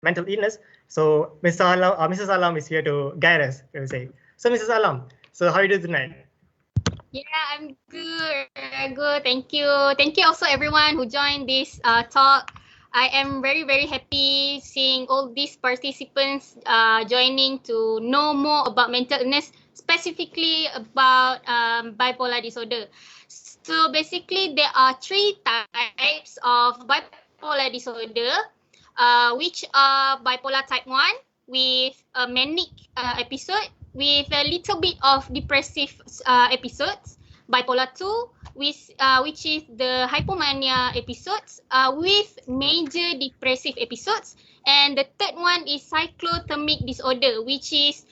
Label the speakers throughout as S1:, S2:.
S1: mental illness. So Mrs. Alam is here to guide us, I would say. So Mrs. Alam, so how are you doing tonight?
S2: Yeah, I'm good. Good. Thank you. Thank you also everyone who joined this talk. I am very, very happy seeing all these participants joining to know more about mental illness, specifically about bipolar disorder. So basically, there are three types of bipolar disorder, which are bipolar type 1 with a manic episode with a little bit of depressive episodes, bipolar 2 which is the hypomania episodes with major depressive episodes, and the third one is cyclothermic disorder, which is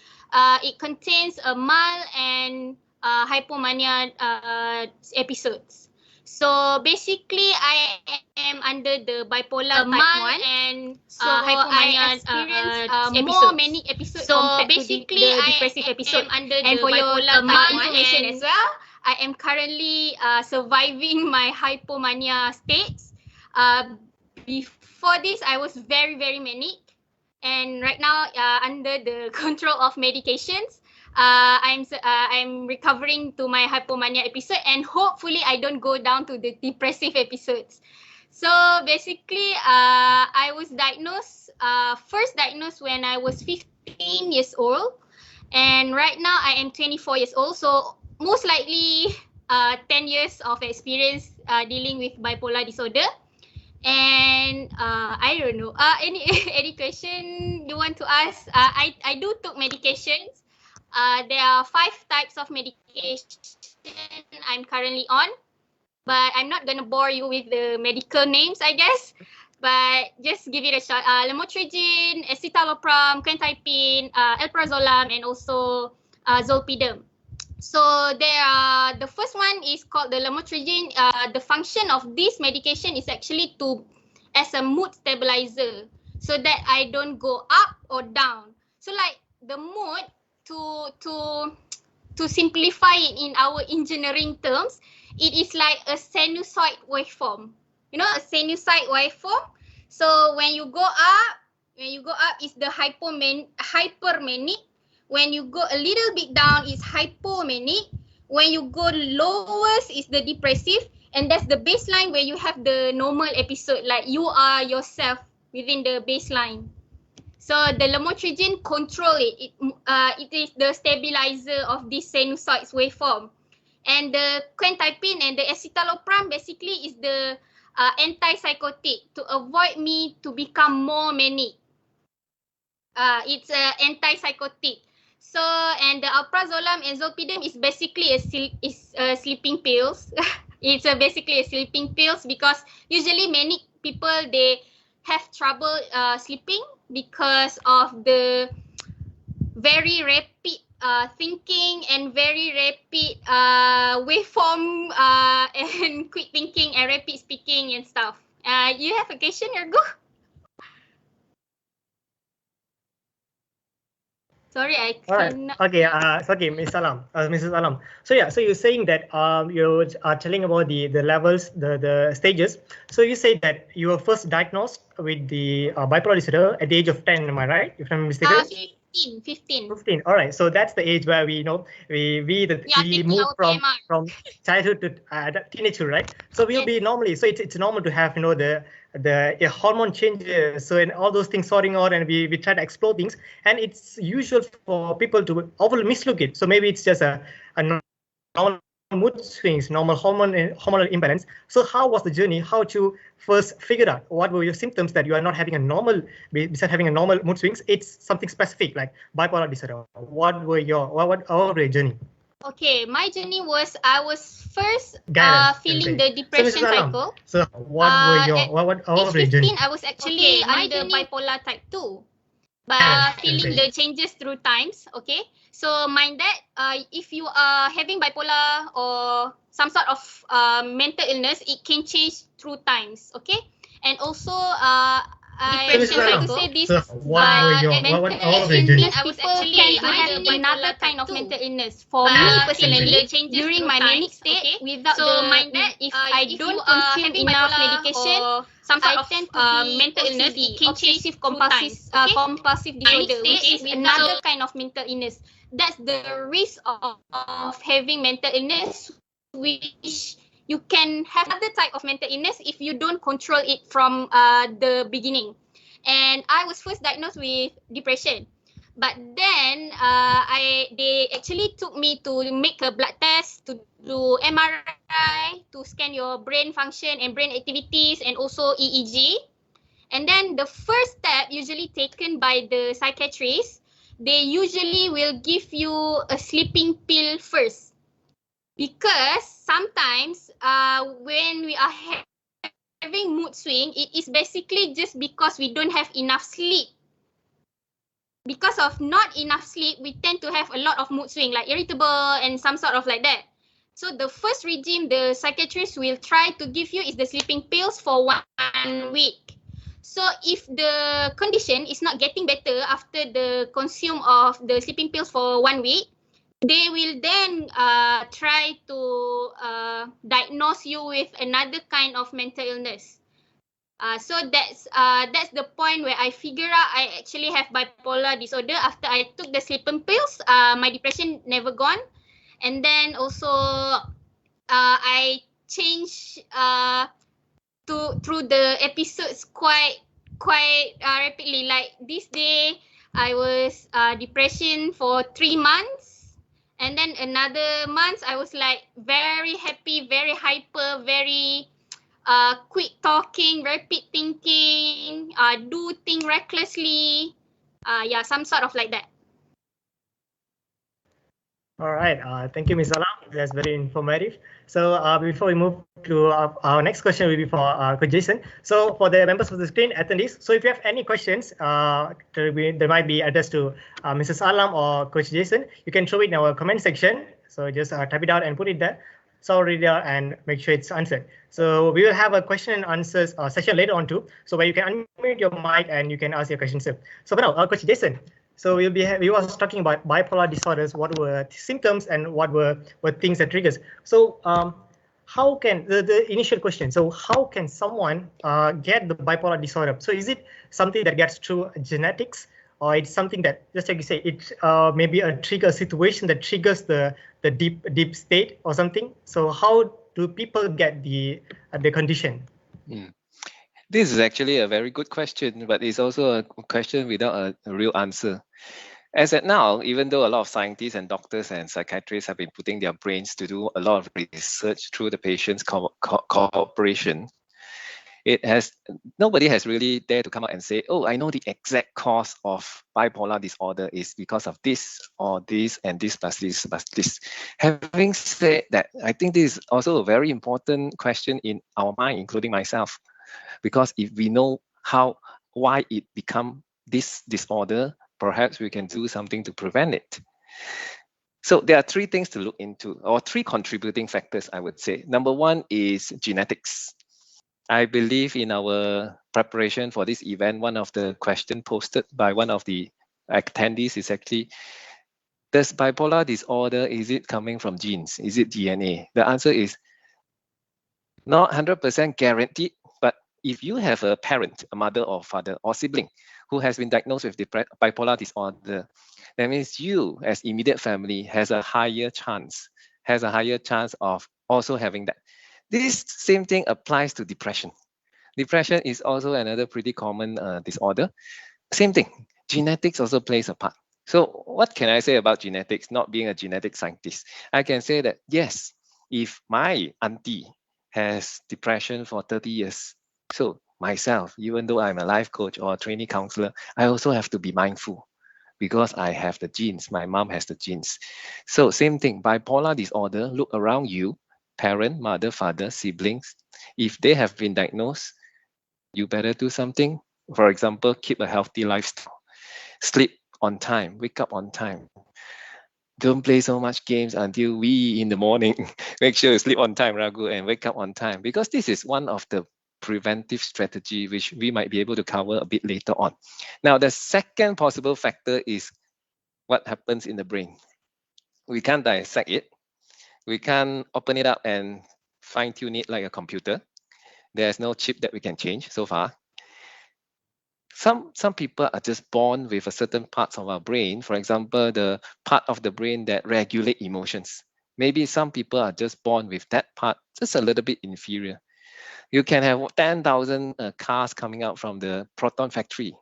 S2: it contains a mild and hypomania episodes. So basically, I am under the bipolar type 1, and so hypomania more manic episodes compared to the depressive episode. And for your information as well, I am currently surviving my hypomania states. Before this, I was very, very manic, and right now, under the control of medications, I'm recovering to my hypomania episode, and hopefully I don't go down to the depressive episodes. So basically, I was first diagnosed when I was 15 years old, and right now I am 24 years old. So most likely, 10 years of experience dealing with bipolar disorder. And I don't know. Any question you want to ask? I do took medications. There are 5 types of medication I'm currently on, but I'm not gonna bore you with the medical names, I guess. But just give it a shot. Lamotrigine, escitalopram, quetiapine, alprazolam, and also zolpidem. So the first one is called the lamotrigine. The function of this medication is actually as a mood stabilizer, so that I don't go up or down. So like the mood, to simplify it in our engineering terms, it is like a sinusoid waveform. You know, a sinusoid waveform. So when you go up is the hypermanic. When you go a little bit down is hypomanic. When you go lowest is the depressive, and that's the baseline where you have the normal episode, like you are yourself within the baseline. So the lamotrigine control it. It is the stabilizer of this sinusoid waveform. And the quetiapine and the escitalopram basically is the antipsychotic to avoid me to become more manic. It's antipsychotic. So, and the alprazolam and zolpidem is basically sleeping pills. It's basically a sleeping pills, because usually manic people, they have trouble sleeping because of the very rapid thinking and very rapid waveform and quick thinking and rapid speaking and stuff. You have a question, Ergo? Sorry, I cannot.
S1: All right. Okay. It's okay, Mrs. Alam. So yeah. So you're saying that you are telling about the levels, the stages. So you say that you were first diagnosed with the bipolar disorder at the age of 10. Am I right? If I'm mistaken.
S2: 15.
S1: 15. All right. So that's the age where we move from childhood to teenagehood, right? So we'll be normally. So it's normal to have the hormone changes, so and all those things sorting out, and we try to explore things, and it's usual for people to overly mislook it. So maybe it's just a normal mood swings, normal hormonal imbalance. So how was the journey? How to first figure out what were your symptoms that you are not having a normal, besides having a normal mood swings, it's something specific like bipolar disorder. What were your journey?
S2: Okay, my journey was, I was first feeling the depression cycle.
S1: So what were your what
S2: age 15, I was actually under bipolar type 2. But feeling the changes through times, okay? So mind that if you are having bipolar or some sort of mental illness, it can change through times, okay? And also depression, like to say this,
S1: so what were your
S2: mental
S1: all of it
S2: illness, people tend to have another kind of mental illness. For me personally, during my manic state, without if I don't consume enough medication, I tend to be mental illness. It can obsessive compulsive disorder, which is another kind of mental illness. That's the risk of having mental illness, which you can have other type of mental illness if you don't control it from the beginning. And I was first diagnosed with depression, but then they actually took me to make a blood test, to do MRI, to scan your brain function and brain activities, and also EEG. And then the first step usually taken by the psychiatrist, they usually will give you a sleeping pill first. Because sometimes when we are having mood swing, it is basically just because we don't have enough sleep. Because of not enough sleep, we tend to have a lot of mood swing, like irritable and some sort of like that. So the first regime the psychiatrist will try to give you is the sleeping pills for 1 week. So if the condition is not getting better after the consume of the sleeping pills for 1 week, they will then try to diagnose you with another kind of mental illness. So that's the point where I figure out I actually have bipolar disorder. After I took the sleeping pills, my depression never gone. And then also I changed through the episodes quite rapidly. Like this day, I was depression for 3 months. And then another month, I was like very happy, very hyper, very quick talking, rapid thinking, do things recklessly. Some sort of like that.
S1: All right. Thank you, Ms. Alam. That's very informative. So before we move to our next question will be for Coach Jason. So for the members of the screen attendees, so if you have any questions, they might be addressed to Mrs. Alam or Coach Jason, you can throw it in our comment section. So just type it out and put it there. So I'll read it out and make sure it's answered. So we will have a question and answers session later on too. So where you can unmute your mic and you can ask your questions. So for now, Coach Jason. So we was talking about bipolar disorders, what were symptoms and what were things that triggers. So how can, the initial question, so how can someone get the bipolar disorder? So is it something that gets through genetics, or it's something that, just like you say, it's maybe a trigger situation that triggers the deep state or something? So how do people get the condition?
S3: This is actually a very good question, but it's also a question without a real answer. As at now, even though a lot of scientists and doctors and psychiatrists have been putting their brains to do a lot of research through the patient's cooperation, nobody has really dared to come out and say, oh, I know the exact cause of bipolar disorder is because of this or this and this plus this plus this. Having said that, I think this is also a very important question in our mind, including myself. Because if we know why it become this disorder, perhaps we can do something to prevent it. So there are 3 things to look into, or 3 contributing factors, I would say. Number 1 is genetics. I believe in our preparation for this event, one of the questions posted by one of the attendees is actually, does bipolar disorder, is it coming from genes? Is it DNA? The answer is not 100% guaranteed. If you have a parent, a mother or father or sibling who has been diagnosed with bipolar disorder, that means you as immediate family has a higher chance of also having that. This same thing applies to depression. Depression is also another pretty common disorder. Same thing, genetics also plays a part. So what can I say about genetics, not being a genetic scientist? I can say that yes, if my auntie has depression for 30 years, so myself, even though I'm a life coach or a trainee counselor, I also have to be mindful because I have the genes. My mom has the genes. So same thing, bipolar disorder, look around you, parent, mother, father, siblings. If they have been diagnosed, you better do something. For example, keep a healthy lifestyle. Sleep on time, wake up on time. Don't play so much games until wee in the morning. Make sure you sleep on time, Raghu, and wake up on time. Because this is one of the preventive strategy, which we might be able to cover a bit later on. Now, the second possible factor is what happens in the brain. We can't dissect it. We can't open it up and fine-tune it like a computer. There's no chip that we can change so far. Some people are just born with a certain parts of our brain. For example, the part of the brain that regulate emotions. Maybe some people are just born with that part, just a little bit inferior. You can have 10,000 cars coming out from the proton factory,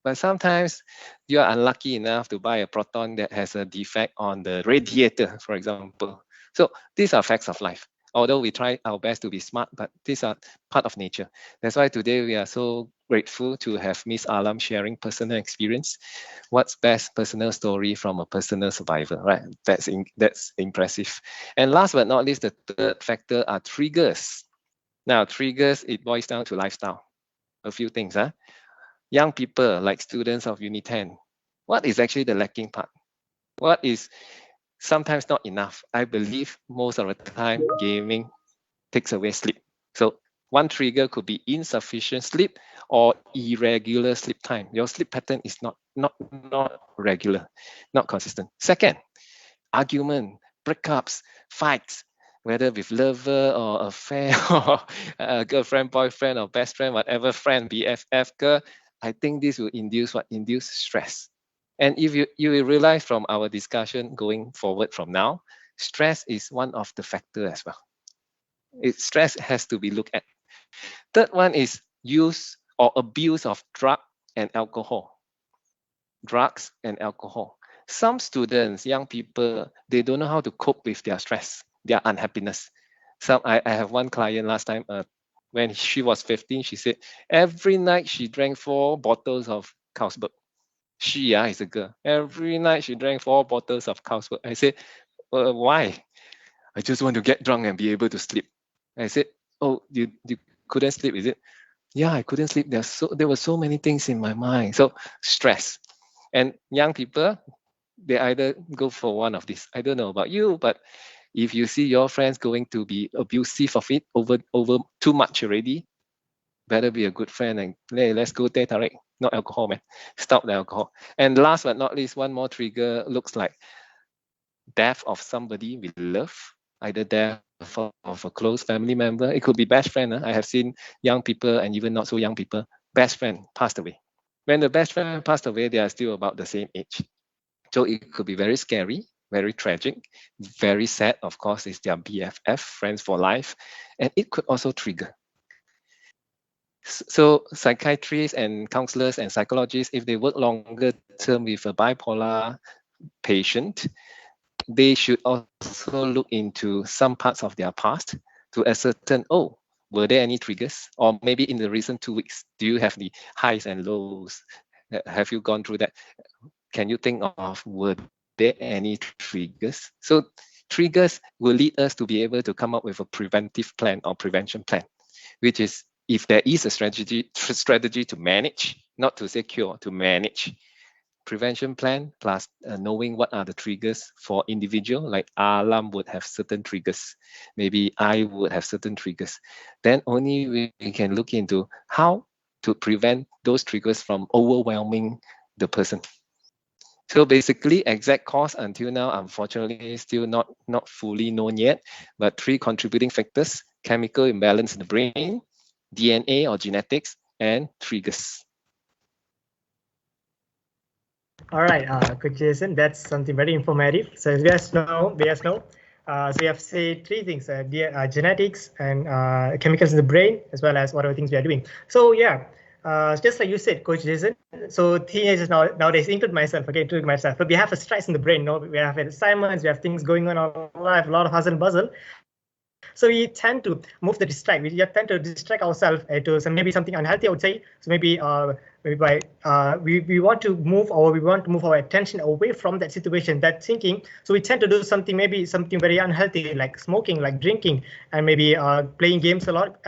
S3: but sometimes you are unlucky enough to buy a proton that has a defect on the radiator, for example. So these are facts of life. Although we try our best to be smart, but these are part of nature. That's why today we are so grateful to have Miss Alam sharing personal experience. What's best personal story from a personal survivor, right? That's impressive. And last but not least, the third factor are triggers. Now, triggers, it boils down to lifestyle. A few things, huh? Young people, like students of UNITEN, what is actually the lacking part? What is sometimes not enough? I believe most of the time, gaming takes away sleep. So one trigger could be insufficient sleep or irregular sleep time. Your sleep pattern is not regular, not consistent. Second, argument, breakups, fights, whether with lover or affair or a girlfriend, boyfriend, or best friend, whatever friend, BFF girl, I think this will induce what? Induce stress. And if you will realize from our discussion going forward from now, stress is one of the factors as well. Stress has to be looked at. Third one is use or abuse of drug and alcohol. Drugs and alcohol. Some students, young people, they don't know how to cope with their stress, their unhappiness. I have one client last time, when she was 15, she said every night she drank 4 bottles of Carlsberg. She is a girl. Every night she drank 4 bottles of Carlsberg. I said, why? I just want to get drunk and be able to sleep. I said, oh, you couldn't sleep, is it? Yeah, I couldn't sleep. There were so many things in my mind. So stress. And young people, they either go for one of these. I don't know about you, but if you see your friends going to be abusive of it over too much already, better be a good friend and hey, let's go teh tarik. Not alcohol, man. Stop the alcohol. And last but not least, one more trigger looks like death of somebody we love, either death of a close family member. It could be best friend. I have seen young people and even not so young people, best friend passed away. When the best friend passed away, they are still about the same age. So it could be very scary, very tragic, very sad. Of course, it's their BFF, friends for life. And it could also trigger. So psychiatrists and counselors and psychologists, if they work longer term with a bipolar patient, they should also look into some parts of their past to ascertain, oh, were there any triggers? Or maybe in the recent 2 weeks, do you have the highs and lows? Have you gone through that? Can you think of, were there any triggers? So triggers will lead us to be able to come up with a preventive plan or prevention plan, which is if there is a strategy to manage, not to say cure, to manage. Prevention plan plus knowing what are the triggers for individual, like Alam would have certain triggers, maybe I would have certain triggers. Then only we can look into how to prevent those triggers from overwhelming the person. So basically, exact cause until now, unfortunately, still not fully known yet, but 3 contributing factors: chemical imbalance in the brain, DNA or genetics, and triggers.
S1: All right, Coach Jason, that's something very informative. So as you guys know, so we have said 3 things: genetics and chemicals in the brain, as well as whatever things we are doing. So yeah, just like you said, Coach Jason. So teenagers nowadays, include myself, but we have a stress in the brain. We have assignments, we have things going on in our life, a lot of hustle and bustle. So we tend to move the distract. We tend to distract ourselves to maybe something unhealthy, I would say. So maybe we want to move our attention away from that situation, that thinking. So we tend to do something very unhealthy, like smoking, like drinking, and maybe playing games a lot.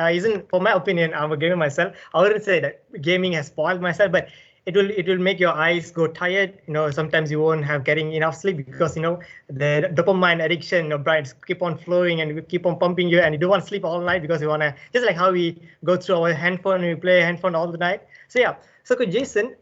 S1: For my opinion, I'm a gamer myself. I wouldn't say that gaming has spoiled myself, but it will make your eyes go tired. Sometimes you won't have getting enough sleep because the dopamine addiction, brains keep on flowing and we keep on pumping you, and you don't want to sleep all night because you want to, just like how we go through our handphone and we play handphone all the night. So yeah. So Jason,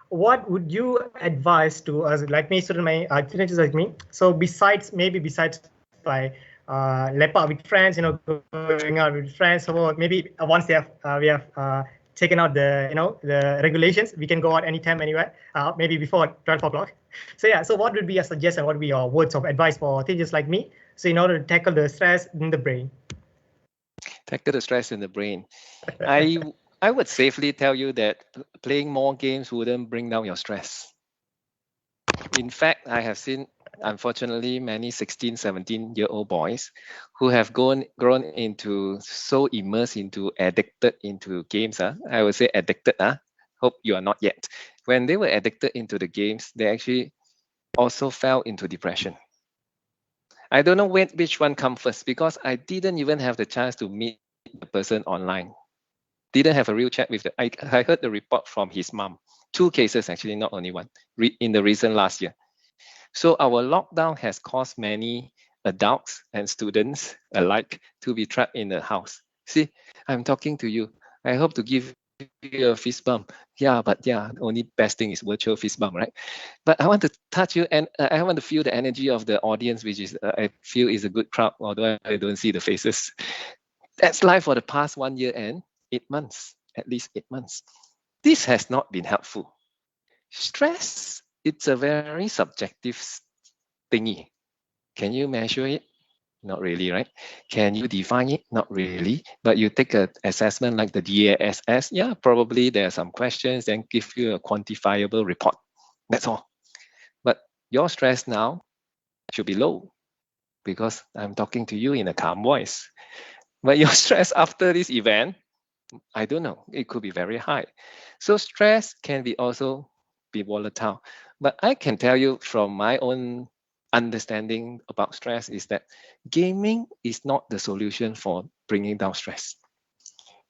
S1: what would you advise to us, like me, student, my teenagers like me? So besides by lap up with friends, going out with friends, or maybe once we have taken out the regulations, we can go out anytime, anywhere, maybe before 12 o'clock. So yeah, so what would be your suggestion? What would be your words of advice for teenagers like me? So in order to tackle the stress in the brain.
S3: Tackle the stress in the brain. I would safely tell you that playing more games wouldn't bring down your stress. In fact, I have seen, unfortunately, many 16, 17-year-old boys who have grown into so immersed into, addicted into games. I would say addicted. Hope you are not yet. When they were addicted into the games, they actually also fell into depression. I don't know which one comes first, because I didn't even have the chance to meet the person online. Didn't have a real chat with I heard the report from his mom. 2 cases, actually, not only one, in the recent last year. So our lockdown has caused many adults and students alike to be trapped in the house. See, I'm talking to you. I hope to give you a fist bump. Yeah, but yeah, only best thing is virtual fist bump, right? But I want to touch you, and I want to feel the energy of the audience, which is I feel is a good crowd, although I don't see the faces. That's life for the past 1 year and 8 months, at least 8 months. This has not been helpful. Stress, it's a very subjective thingy. Can you measure it? Not really, right? Can you define it? Not really. But you take an assessment like the DASS, yeah, probably there are some questions, then give you a quantifiable report. That's all. But your stress now should be low because I'm talking to you in a calm voice. But your stress after this event, I don't know, it could be very high. So stress can be also be volatile. But I can tell you from my own understanding about stress is that gaming is not the solution for bringing down stress.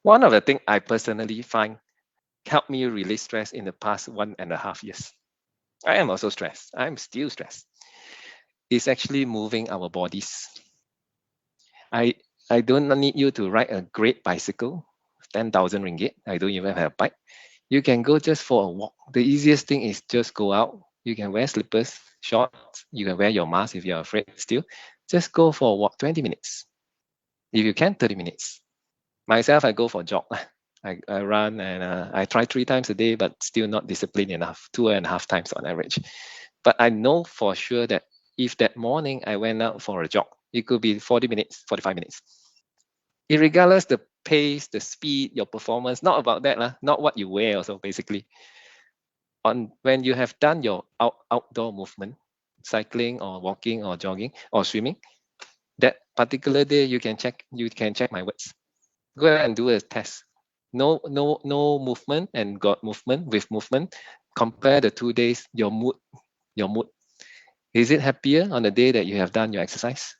S3: One of the things I personally find helped me release stress in the past 1.5 years. I am also stressed. I'm still stressed. It's actually moving our bodies. I don't need you to ride a great bicycle, 10,000 ringgit. I don't even have a bike. You can go just for a walk. The easiest thing is just go out. You can wear slippers, shorts. You can wear your mask if you're afraid still. Just go for a walk, 20 minutes. If you can, 30 minutes. Myself, I go for a jog. I run and I try 3 times a day, but still not disciplined enough, 2.5 times on average. But I know for sure that if that morning I went out for a jog, it could be 40 minutes, 45 minutes. Irregardless the pace, the speed, your performance, not about that, not what you wear also basically. When you have done your outdoor movement, cycling or walking or jogging or swimming, that particular day you can check my words. Go ahead and do a test. No movement and got movement with movement. Compare the 2 days, your mood. Is it happier on the day that you have done your exercise?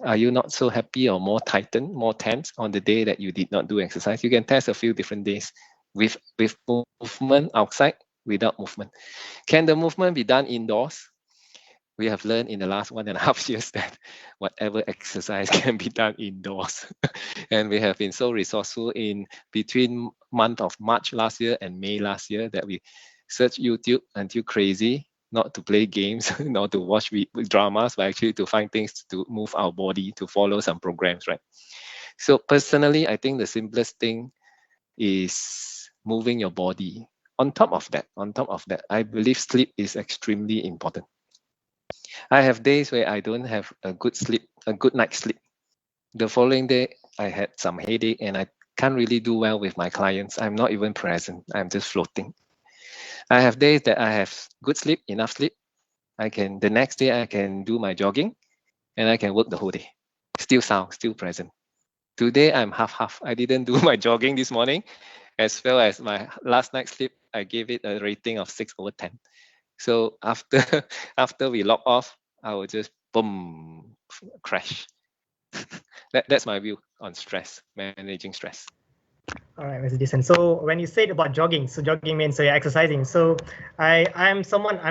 S3: Are you not so happy or more tightened, more tense on the day that you did not do exercise? You can test a few different days with movement outside, without movement. Can the movement be done indoors? We have learned in the last 1.5 years that whatever exercise can be done indoors. And we have been so resourceful in between month of March last year and May last year that we search YouTube until crazy, not to play games, not to watch dramas, but actually to find things to move our body, to follow some programs, right? So personally, I think the simplest thing is moving your body. On top of that, I believe sleep is extremely important. I have days where I don't have a good night's sleep. The following day, I had some headache and I can't really do well with my clients. I'm not even present. I'm just floating. I have days that I have good sleep, enough sleep. The next day I can do my jogging and I can work the whole day. Still sound, still present. Today I'm half. I didn't do my jogging this morning, as well as my last night's sleep. I gave it a rating of 6/10. So after we log off, I will just boom, crash. That's my view on stress, managing stress.
S1: All right, Mr. Jason. So when you said about jogging, so jogging means you're exercising. So I'm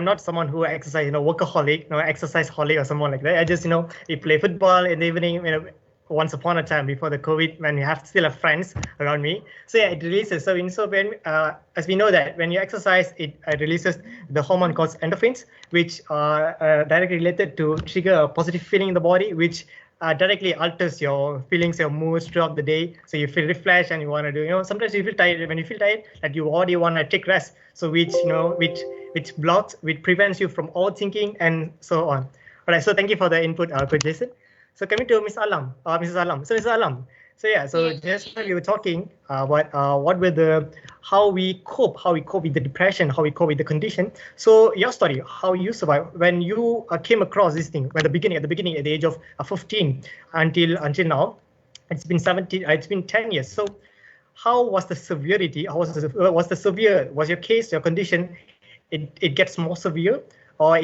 S1: not someone who exercise, workaholic, exercise holic or someone like that. I just, we play football in the evening, once upon a time before the COVID, when you still have friends around me. So yeah, it releases. So when, as we know that when you exercise, it releases the hormone called endorphins, which are directly related to trigger a positive feeling in the body, which directly alters your feelings, your moods throughout the day. So you feel refreshed and you want to do, sometimes you feel tired. When you feel tired, like you already want to take rest. So which prevents you from overthinking and so on. All right. So thank you for the input, Coach Jason. So coming to Mrs. Alam. So Mrs. Alam. So yeah. So just when we were talking about how we cope with the depression, how we cope with the condition. So your story, how you survived when you came across this thing, at the beginning, at the age of 15 until now, it's been 10 years. So how was the severity? How was the severe? Was your case, your condition, it gets more severe, or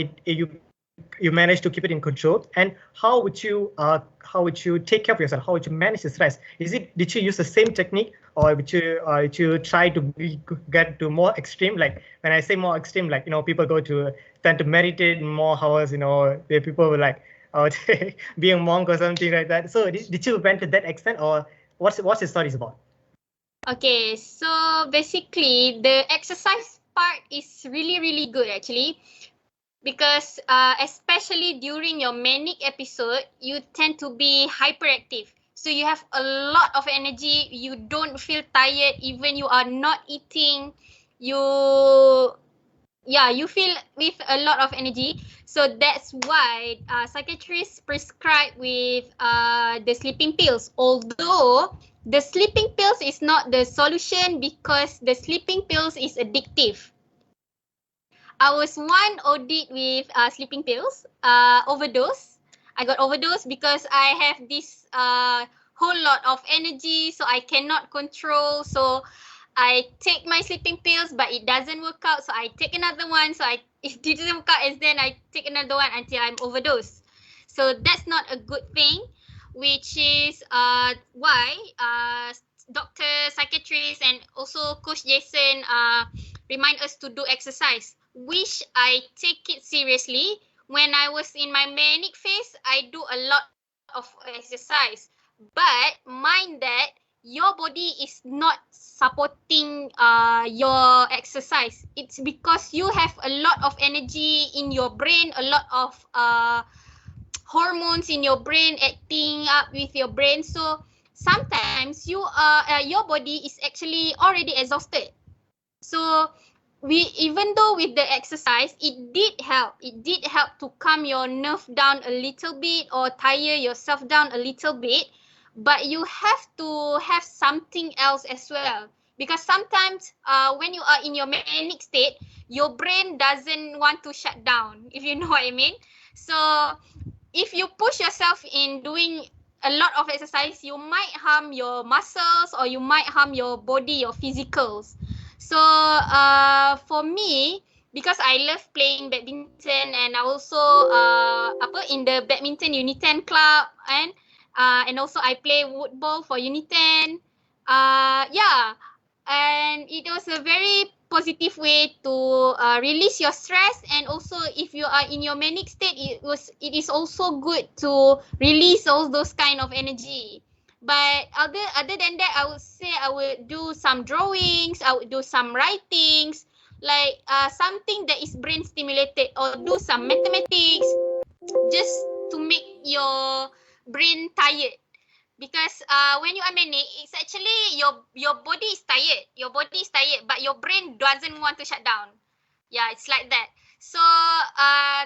S1: you managed to keep it in control? And how would you take care of yourself? How would you manage the stress? Did you use the same technique, or would you try to get to more extreme? Like when I say more extreme, like people tend to meditate more hours. People were like be a monk or something like that. So did you went to that extent, or what's your stories about?
S2: Okay, so basically the exercise part is really, really good actually. Because especially during your manic episode, you tend to be hyperactive. So you have a lot of energy. You don't feel tired even you are not eating. You feel with a lot of energy. So that's why psychiatrists prescribe with the sleeping pills. Although the sleeping pills is not the solution, because the sleeping pills is addictive. I was one OD with sleeping pills, overdose. I got overdose because I have this whole lot of energy, so I cannot control. So I take my sleeping pills, but it doesn't work out. So I take another one. So it didn't work out, and then I take another one until I'm overdosed. So that's not a good thing, which is why doctors, psychiatrists, and also Coach Jason remind us to do exercise, which I take it seriously. When I was in my manic phase, I do a lot of exercise. But mind that your body is not supporting your exercise. It's because you have a lot of energy in your brain, a lot of hormones in your brain acting up with your brain. So sometimes your body is actually already exhausted. So even though with the exercise, it did help to calm your nerve down a little bit or tire yourself down a little bit, but you have to have something else as well, because sometimes when you are in your manic state, your brain doesn't want to shut down, if you know what I mean. So if you push yourself in doing a lot of exercise, you might harm your muscles, or you might harm your body, your physicals. So for me, because I love playing badminton, and I also in the badminton UNITEN club, and also I play woodball for UNITEN. And it was a very positive way to release your stress, and also if you are in your manic state, it is also good to release all those kind of energy. But other than that, I would say I would do some drawings, I would do some writings, like something that is brain stimulated, or do some mathematics, just to make your brain tired. Because when you are manic, it's actually your body is tired. Your body is tired, but your brain doesn't want to shut down. Yeah, it's like that. So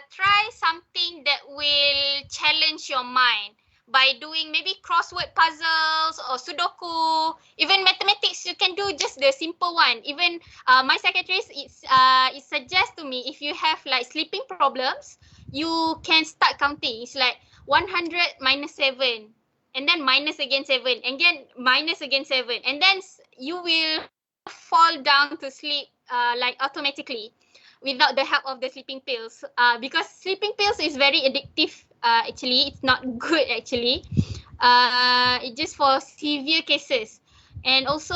S2: try something that will challenge your mind by doing maybe crossword puzzles or Sudoku. Even mathematics, you can do just the simple one. Even my psychiatrist, it suggests to me, if you have like sleeping problems, you can start counting. It's like 100 minus 7. And then minus again 7, and then minus again 7, and then you will fall down to sleep like automatically, without the help of the sleeping pills. Because sleeping pills is very addictive. Actually, it's not good. Actually, it's just for severe cases. And also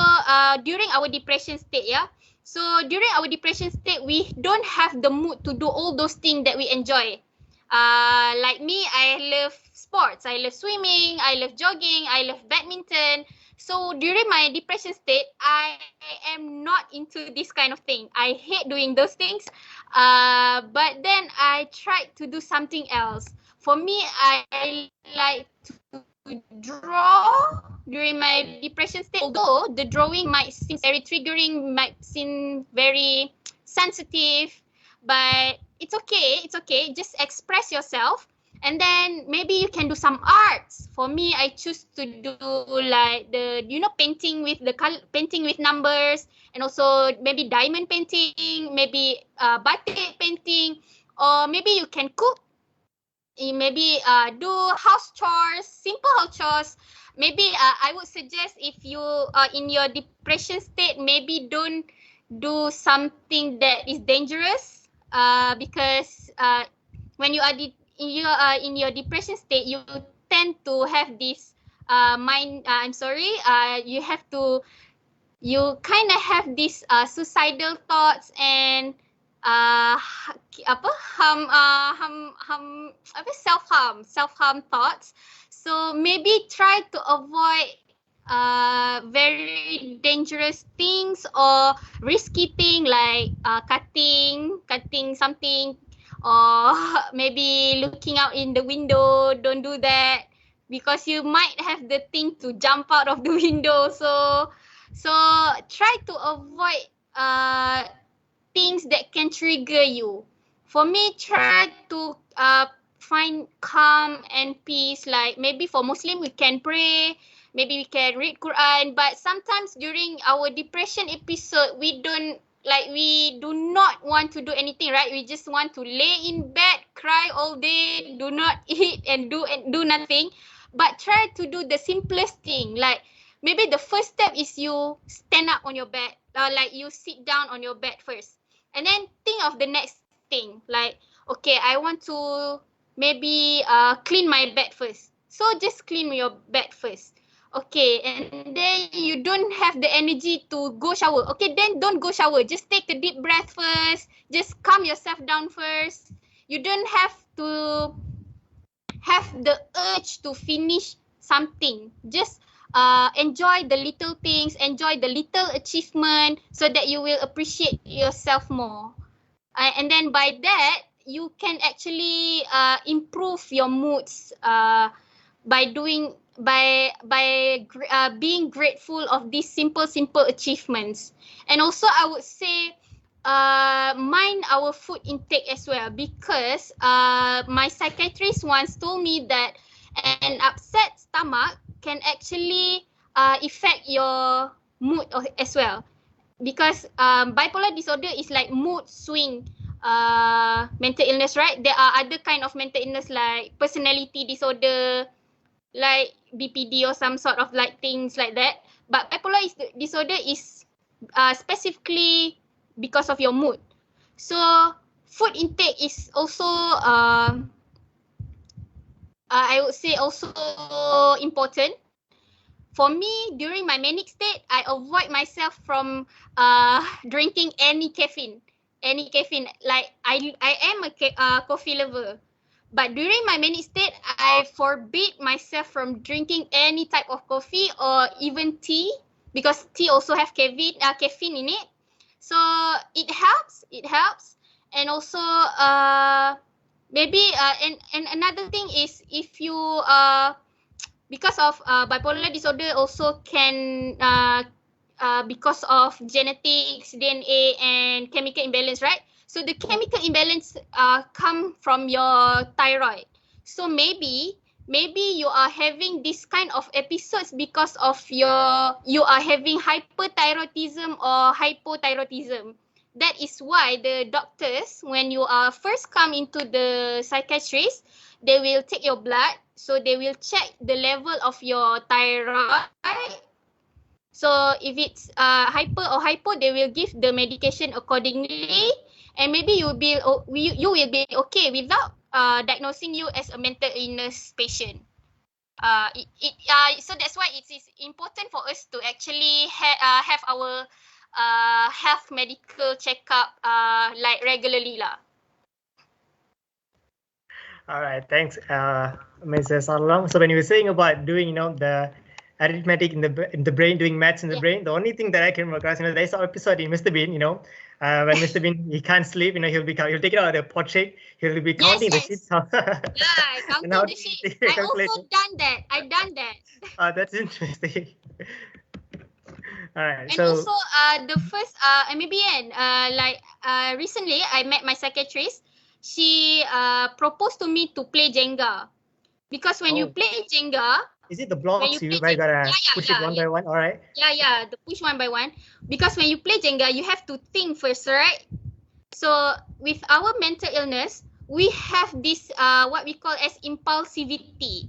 S2: during our depression state, yeah. So during our depression state, we don't have the mood to do all those things that we enjoy. Like me, I love sports. I love swimming. I love jogging. I love badminton. So during my depression state, I am not into this kind of thing. I hate doing those things. But then I tried to do something else. For me, I like to draw during my depression state. Although the drawing might seem very triggering, might seem very sensitive, but it's okay. It's okay. Just express yourself. And then maybe you can do some arts. For me, I choose to do like the, painting with painting with numbers, and also maybe diamond painting, maybe batik painting, or maybe you can cook. Maybe do house chores, simple house chores. Maybe I would suggest if you are in your depression state, maybe don't do something that is dangerous. Because when you are in your depression state, you tend to have this you kind of have these suicidal thoughts and self-harm thoughts. So maybe try to avoid very dangerous things or risky thing like cutting something, or maybe looking out in the window. Don't do that, because you might have the thing to jump out of the window. So try to avoid things that can trigger you. For me, try to find calm and peace. Like maybe for Muslim, we can pray, maybe we can read Quran. But sometimes during our depression episode, we do not want to do anything, right? We just want to lay in bed, cry all day, do not eat and do nothing. But try to do the simplest thing. Like maybe the first step is you stand up on your bed, like you sit down on your bed first. And then think of the next thing. Like, okay, I want to maybe clean my bed first. So just clean your bed first. Okay, and then you don't have the energy to go shower. Okay, then don't go shower. Just take a deep breath first. Just calm yourself down first. You don't have to have the urge to finish something. Just enjoy the little things, enjoy the little achievement, so that you will appreciate yourself more. And then by that, you can actually improve your moods by being grateful of these simple achievements. And also I would say mind our food intake as well, because my psychiatrist once told me that an upset stomach can actually affect your mood as well, because bipolar disorder is like mood swing mental illness, right? There are other kind of mental illness like personality disorder, like BPD or some sort of like things like that. But bipolar disorder is specifically because of your mood. So food intake is also I would say also important. For me, during my manic state, I avoid myself from drinking any caffeine. Like I am a coffee lover. But during my manic state, I forbid myself from drinking any type of coffee or even tea, because tea also have caffeine in it. So it helps. And also maybe and another thing is, if you because of bipolar disorder also can because of genetics, DNA, and chemical imbalance, right? So the chemical imbalance come from your thyroid. So maybe you are having this kind of episodes because of you are having hyperthyroidism or hypothyroidism. That is why the doctors, when you are first come into the psychiatrist, they will take your blood. So they will check the level of your thyroid. So if it's hyper or hypo, they will give the medication accordingly. And maybe you will be okay without diagnosing you as a mental illness patient. So that's why it is important for us to actually have our health medical checkup like regularly lah.
S1: All right, thanks, Mrs. Arlam. So when you were saying about doing, the arithmetic in the brain, doing maths in the brain, the only thing that I came across, there's an episode in Mr. Bean, when Mr. Bean he can't sleep, he'll take it out of the portrait, he'll be counting the sheets.
S2: Yeah, counting the sheets. I also done that. I done that.
S1: That's interesting. All right.
S2: And
S1: so
S2: also, the first, maybe recently I met my psychiatrist. She proposed to me to play Jenga, because when you play Jenga,
S1: is it the blocks you gotta push it one by one? All right.
S2: Yeah, the push one by one. Because when you play Jenga, you have to think first, right? So with our mental illness, we have this what we call as impulsivity.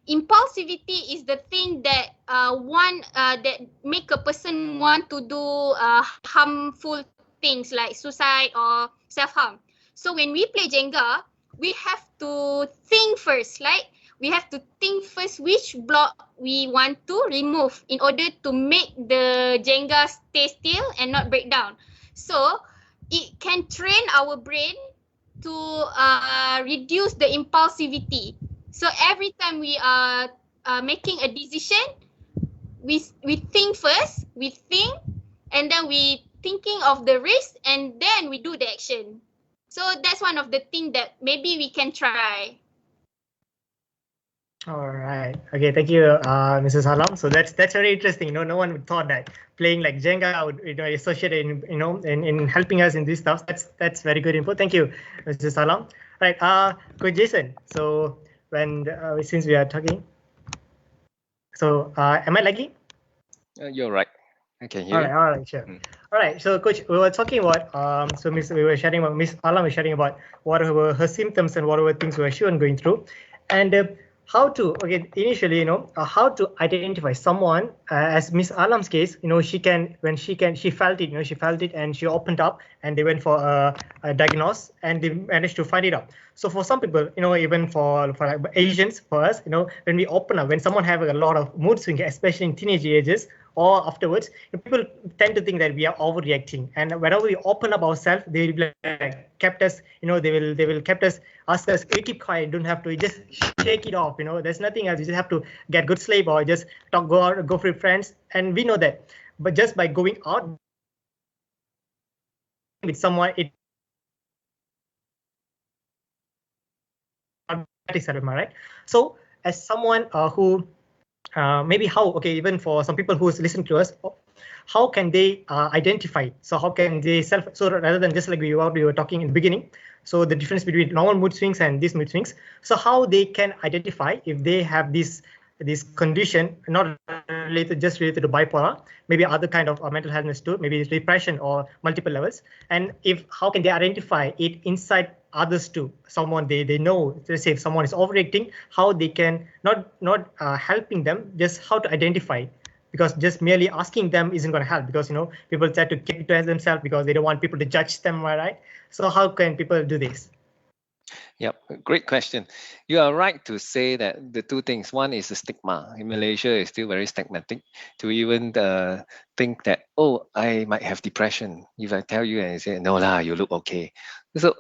S2: Impulsivity is the thing that that make a person want to do harmful things like suicide or self-harm. So when we play Jenga, we have to think first, like we have to think first which block we want to remove in order to make the Jenga stay still and not break down. So it can train our brain to reduce the impulsivity. So every time we are making a decision, we think first, and then we thinking of the risk, and then we do the action. So that's one of the things that maybe we can try.
S1: All right. Okay. Thank you, Mrs. Halam. So that's very interesting. No one would thought that playing like Jenga would associate in helping us in this stuff. That's very good input. Thank you, Mrs. Halam. Right. Coach Jason. So since we are talking, so am I lagging?
S3: You're right. I can hear you.
S1: All right, sure. All right, so Coach, we were talking about we were sharing about Miss Alam was sharing about what were her symptoms and what were things she was going through, and how to initially how to identify someone as Miss Alam's case. She felt it and she opened up and they went for a diagnosis and they managed to find it out. So for some people, even for like Asians, for us, when we open up, when someone have a lot of mood swing, especially in teenage ages or afterwards, people tend to think that we are overreacting. And whenever we open up ourselves, they will kept us, they will kept us, ask us, you keep quiet, don't have to, just shake it off, there's nothing else, you just have to get good sleep or just go out, go for friends. And we know that. But just by going out with someone, it right? So as someone who maybe even for some people who is listening to us, how can they identify? So how can they so rather than just like we were talking in the beginning, so the difference between normal mood swings and these mood swings, so how they can identify if they have this condition, not related to bipolar, maybe other kind of mental illness too, maybe it's depression or multiple levels, and how can they identify it inside others too? Someone they know, let's say if someone is overreacting, how they can not helping them, just how to identify it. Because just merely asking them isn't going to help, because people try to keep it to themselves because they don't want people to judge them, right? So how can people do this?
S3: Yep, great question. You are right to say that the two things. One is the stigma. In Malaysia, it's still very stigmatic to even think that, oh, I might have depression. If I tell you and you say, no lah, you look okay. So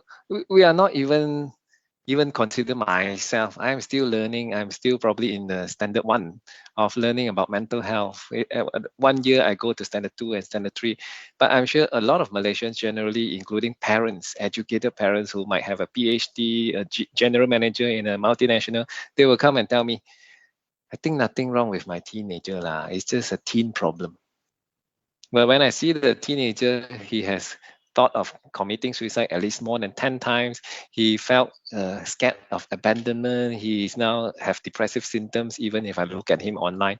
S3: we are not even consider myself. I'm still learning. I'm still probably in the standard 1 of learning about mental health. 1 year I go to standard 2 and standard 3, but I'm sure a lot of Malaysians generally, including parents, educated parents who might have a PhD, a general manager in a multinational, they will come and tell me, I think nothing wrong with my teenager lah. It's just a teen problem. Well, when I see the teenager, he has thought of committing suicide at least more than 10 times. He felt scared of abandonment. He now have depressive symptoms, even if I look at him online.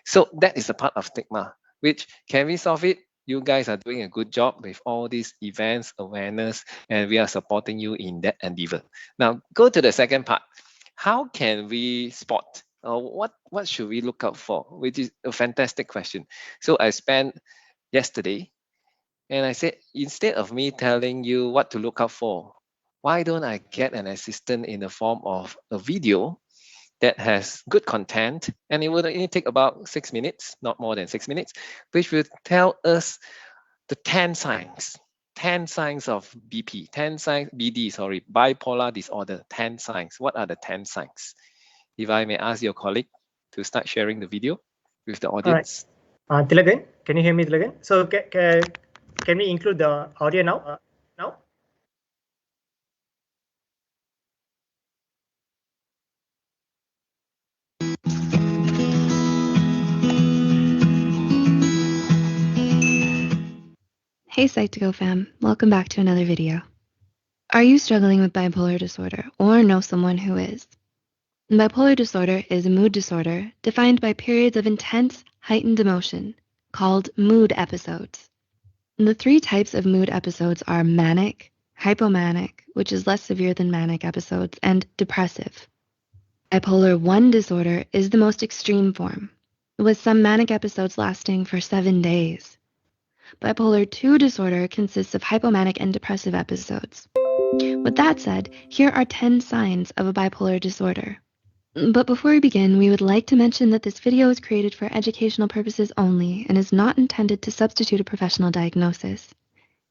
S3: So that is a part of stigma, which can we solve it? You guys are doing a good job with all these events, awareness, and we are supporting you in that endeavor. Now, go to the second part. How can we spot? What should we look out for? Which is a fantastic question. So I spent yesterday, and I said, instead of me telling you what to look out for, why don't I get an assistant in the form of a video that has good content, and it will only take about 6 minutes, not more than 6 minutes, which will tell us the 10 signs of BP, 10 signs, BD, sorry, bipolar disorder, 10 signs. What are the 10 signs? If I may ask your colleague to start sharing the video with the audience.
S1: All right. Tilagan, can you hear me, Tilagan? So can we include the audio now?
S4: Hey Psych2Go fam, welcome back to another video. Are you struggling with bipolar disorder or know someone who is? Bipolar disorder is a mood disorder defined by periods of intense, heightened emotion called mood episodes. The 3 types of mood episodes are manic, hypomanic, which is less severe than manic episodes, and depressive. Bipolar 1 disorder is the most extreme form, with some manic episodes lasting for 7 days. Bipolar 2 disorder consists of hypomanic and depressive episodes. With that said, here are 10 signs of a bipolar disorder. But before we begin, we would like to mention that this video is created for educational purposes only and is not intended to substitute a professional diagnosis.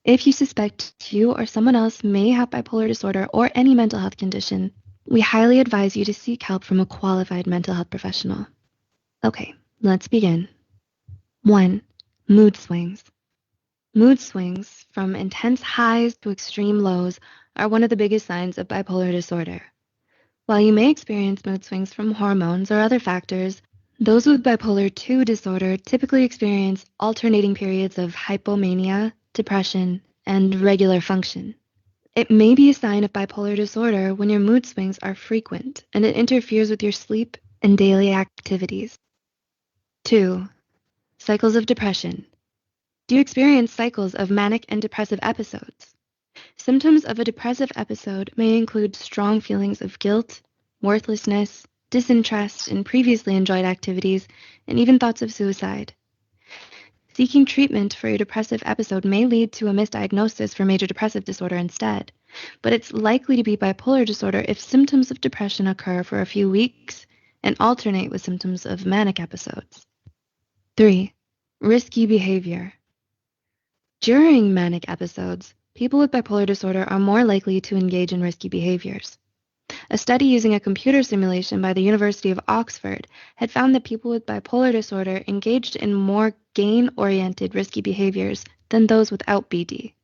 S4: If you suspect you or someone else may have bipolar disorder or any mental health condition, we highly advise you to seek help from a qualified mental health professional. Okay, let's begin. 1. Mood swings. Mood swings, from intense highs to extreme lows, are one of the biggest signs of bipolar disorder. While you may experience mood swings from hormones or other factors, those with bipolar 2 disorder typically experience alternating periods of hypomania, depression, and regular function. It may be a sign of bipolar disorder when your mood swings are frequent and it interferes with your sleep and daily activities. 2. Cycles of depression. Do you experience cycles of manic and depressive episodes? Symptoms of a depressive episode may include strong feelings of guilt, worthlessness, disinterest in previously enjoyed activities, and even thoughts of suicide. Seeking treatment for your depressive episode may lead to a misdiagnosis for major depressive disorder instead, but it's likely to be bipolar disorder if symptoms of depression occur for a few weeks and alternate with symptoms of manic episodes. 3. Risky behavior. During manic episodes, people with bipolar disorder are more likely to engage in risky behaviors. A study using a computer simulation by the University of Oxford had found that people with bipolar disorder engaged in more gain-oriented risky behaviors than those without BD.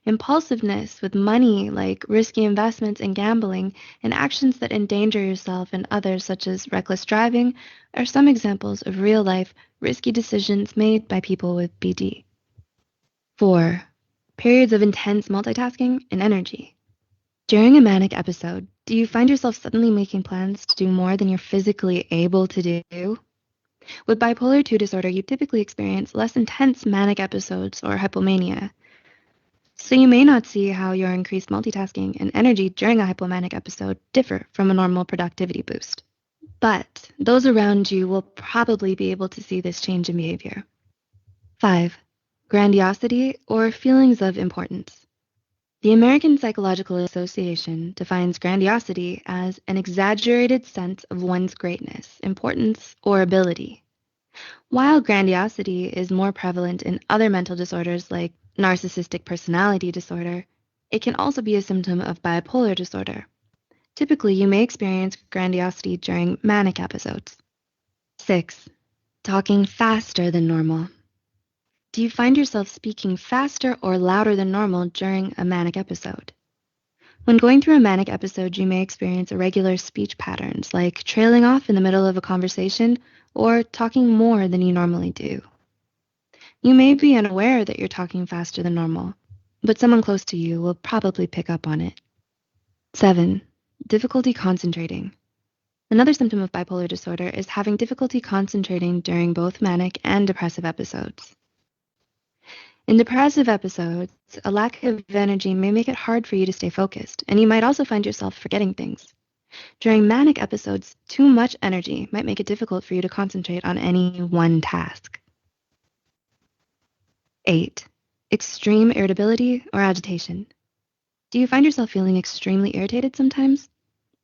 S4: Impulsiveness with money, like risky investments and gambling, and actions that endanger yourself and others, such as reckless driving, are some examples of real-life, risky decisions made by people with BD. 4. Periods of intense multitasking and energy. During a manic episode, do you find yourself suddenly making plans to do more than you're physically able to do? With bipolar 2 disorder, you typically experience less intense manic episodes or hypomania. So you may not see how your increased multitasking and energy during a hypomanic episode differ from a normal productivity boost. But those around you will probably be able to see this change in behavior. 5. Grandiosity or feelings of importance. The American Psychological Association defines grandiosity as an exaggerated sense of one's greatness, importance, or ability. While grandiosity is more prevalent in other mental disorders like narcissistic personality disorder, it can also be a symptom of bipolar disorder. Typically, you may experience grandiosity during manic episodes. 6. Talking faster than normal. Do you find yourself speaking faster or louder than normal during a manic episode? When going through a manic episode, you may experience irregular speech patterns, like trailing off in the middle of a conversation or talking more than you normally do. You may be unaware that you're talking faster than normal, but someone close to you will probably pick up on it. 7. Difficulty concentrating. Another symptom of bipolar disorder is having difficulty concentrating during both manic and depressive episodes. In depressive episodes, a lack of energy may make it hard for you to stay focused, and you might also find yourself forgetting things. During manic episodes, too much energy might make it difficult for you to concentrate on any one task. 8. Extreme irritability or agitation. Do you find yourself feeling extremely irritated sometimes?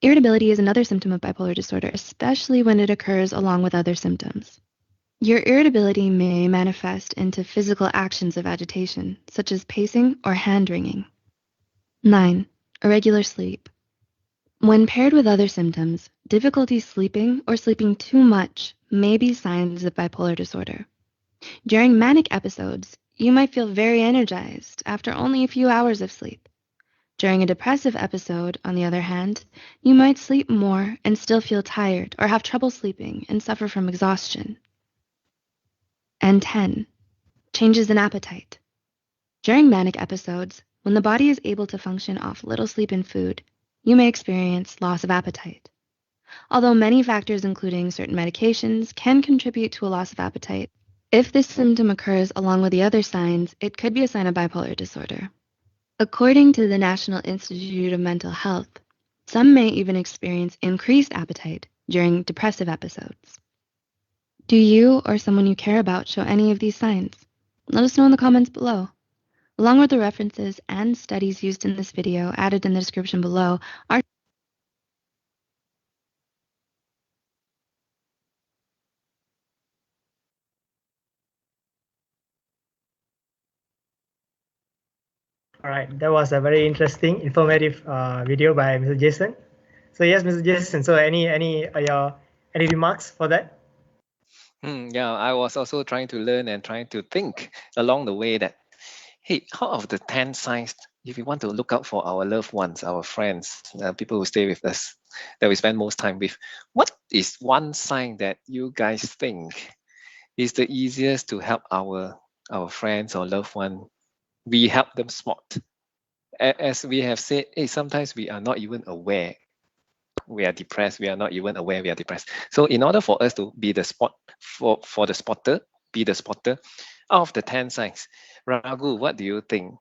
S4: Irritability is another symptom of bipolar disorder, especially when it occurs along with other symptoms. Your irritability may manifest into physical actions of agitation, such as pacing or hand-wringing. 9. Irregular sleep. When paired with other symptoms, difficulty sleeping or sleeping too much may be signs of bipolar disorder. During manic episodes, you might feel very energized after only a few hours of sleep. During a depressive episode, on the other hand, you might sleep more and still feel tired or have trouble sleeping and suffer from exhaustion. And 10. Changes in appetite. During manic episodes, when the body is able to function off little sleep and food, you may experience loss of appetite. Although many factors, including certain medications, can contribute to a loss of appetite, if this symptom occurs along with the other signs, it could be a sign of bipolar disorder. According to the National Institute of Mental Health, some may even experience increased appetite during depressive episodes. Do you or someone you care about show any of these signs? Let us know in the comments below. Along with the references and studies used in this video added in the description below are
S1: All right, that was a very interesting, informative video by Mr. Jason. So yes, Mr. Jason. So any remarks for that?
S3: Yeah, I was also trying to learn and trying to think along the way that, hey, how of the 10 signs if we want to look out for our loved ones, our friends, people who stay with us, that we spend most time with, what is one sign that you guys think is the easiest to help our friends or loved one? We help them spot. As we have said, hey, sometimes we are not even aware we are depressed. We are not even aware we are depressed. So in order for us to be the spot for the spotter, be the spotter, out of the 10 signs, Raghu, what do you think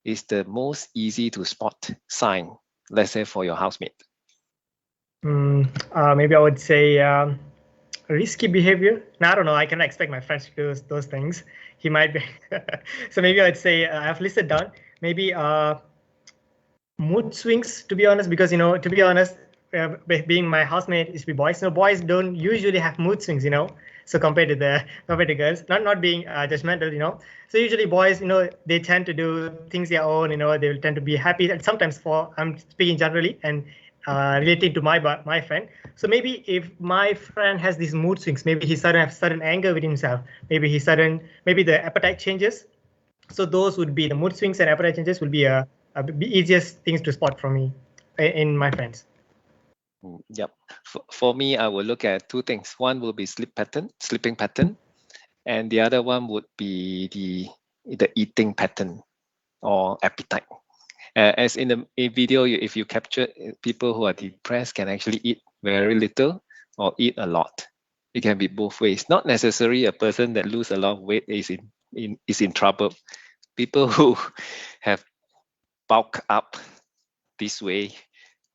S3: is the most easy to spot sign, let's say for your housemate?
S1: Maybe I would say risky behavior. Now, I don't know. I cannot expect my friends to do those things. He might be. So maybe I'd say I've listed down maybe mood swings, to be honest, because, to be honest, being my housemate is with boys. Boys don't usually have mood swings, so compared to girls, not being judgmental, so usually boys, they tend to do things their own, they will tend to be happy, and sometimes I'm speaking generally and relating to my friend. So maybe if my friend has these mood swings, maybe he have sudden anger with himself, maybe the appetite changes. So those would be the mood swings, and appetite changes will be the easiest things to spot for me in my friends.
S3: Yep. For me, I will look at two things. One will be sleeping pattern, and the other one would be the eating pattern or appetite. As in a video, if you capture people who are depressed can actually eat very little or eat a lot. It can be both ways. Not necessarily a person that lose a lot of weight is in trouble. People who have bulked up this way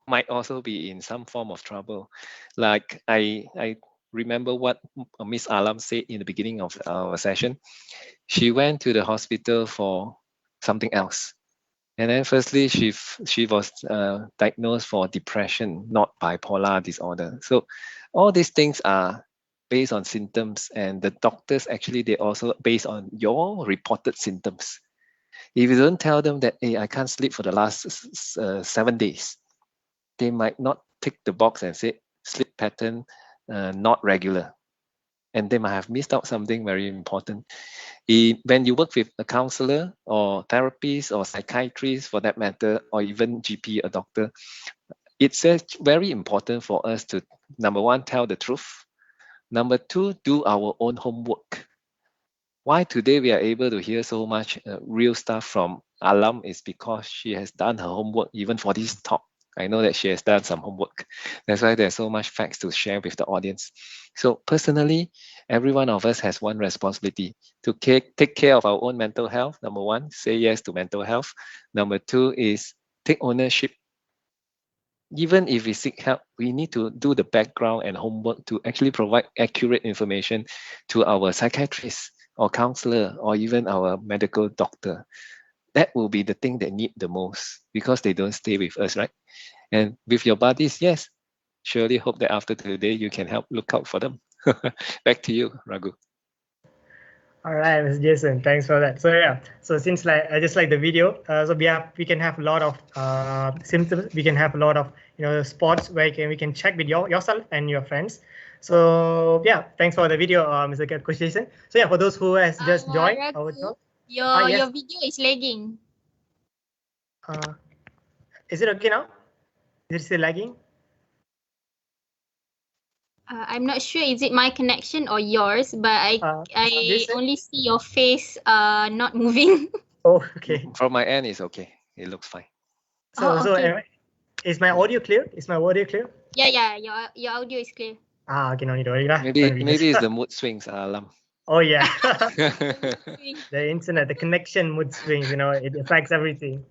S3: might also be in some form of trouble. Like I remember what Miss Alam said in the beginning of our session. She went to the hospital for something else. And then firstly, she was diagnosed for depression, not bipolar disorder. So all these things are based on symptoms, and the doctors actually, they also based on your reported symptoms. If you don't tell them that, hey, I can't sleep for the last 7 days, they might not tick the box and say sleep pattern not regular, and they might have missed out something very important. When you work with a counselor or therapist or psychiatrist for that matter, or even GP, a doctor, it's very important for us to, number one, tell the truth. Number two, do our own homework. Why today we are able to hear so much real stuff from Alam is because she has done her homework even for this talk. I know that she has done some homework. That's why there's so much facts to share with the audience. So personally, every one of us has one responsibility to take care of our own mental health. Number one, say yes to mental health. Number two is take ownership. Even if we seek help, we need to do the background and homework to actually provide accurate information to our psychiatrist or counselor or even our medical doctor. That will be the thing they need the most because they don't stay with us, right? And with your buddies, yes, surely hope that after today you can help look out for them. Back to you, Raghu.
S1: All right, Mr. Jason, thanks for that. So yeah, so since like I just like the video, so we can have a lot of symptoms. We can have a lot of spots where we can check with yourself and your friends. So yeah, thanks for the video, Mr. Jason. So yeah, for those who has just joined our talk,
S2: your video is lagging.
S1: Is it okay now? Is it still lagging?
S2: I'm not sure, is it my connection or yours, but I only see your face not moving.
S1: Oh, okay.
S3: From my end, it's okay. It looks fine.
S1: So, is my audio clear? Is my audio clear?
S2: Yeah. Your audio is clear.
S1: Okay, no need to worry.
S3: Maybe it's the mood swings, Lam.
S1: Oh yeah. The internet, the connection mood swings, it affects everything.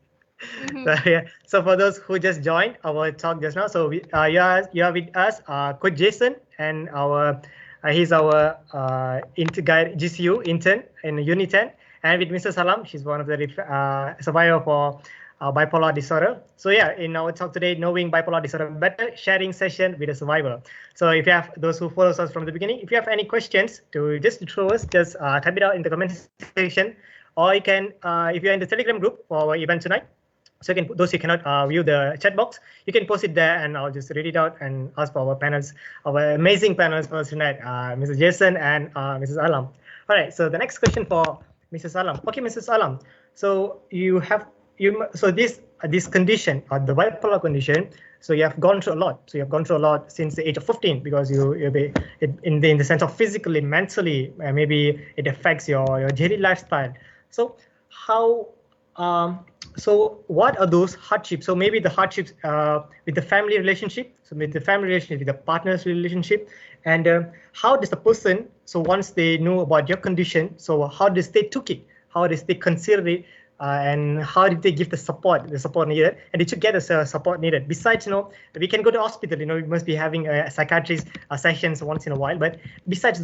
S1: So for those who just joined our talk just now, so you are with us, Coach Jason, and he's our GCU intern in UNITEN, and with Mrs. Salam, she's one of the survivor for bipolar disorder. So yeah, in our talk today, knowing bipolar disorder better, sharing session with a survivor. So if you have those who follow us from the beginning, if you have any questions to throw us, just type it out in the comment section, or you can, if you're in the Telegram group for our event tonight. So those who cannot view the chat box, you can post it there, and I'll just read it out and ask for our amazing panels for tonight, Mr. Jason and Mrs. Alam. All right. So the next question for Mrs. Alam. Okay, Mrs. Alam. So this condition, or the bipolar condition, so you have gone through a lot. So you have gone through a lot since the age of 15, because in the sense of physically, mentally, maybe it affects your daily lifestyle. So so what are those hardships? So maybe the hardships with the family relationship, with the partner's relationship, and how does the person, so once they know about your condition, so how does they took it? How does they consider it? And how did they give the support needed? And did you get the support needed? Besides, we can go to hospital, we must be having a psychiatrist sessions once in a while, but besides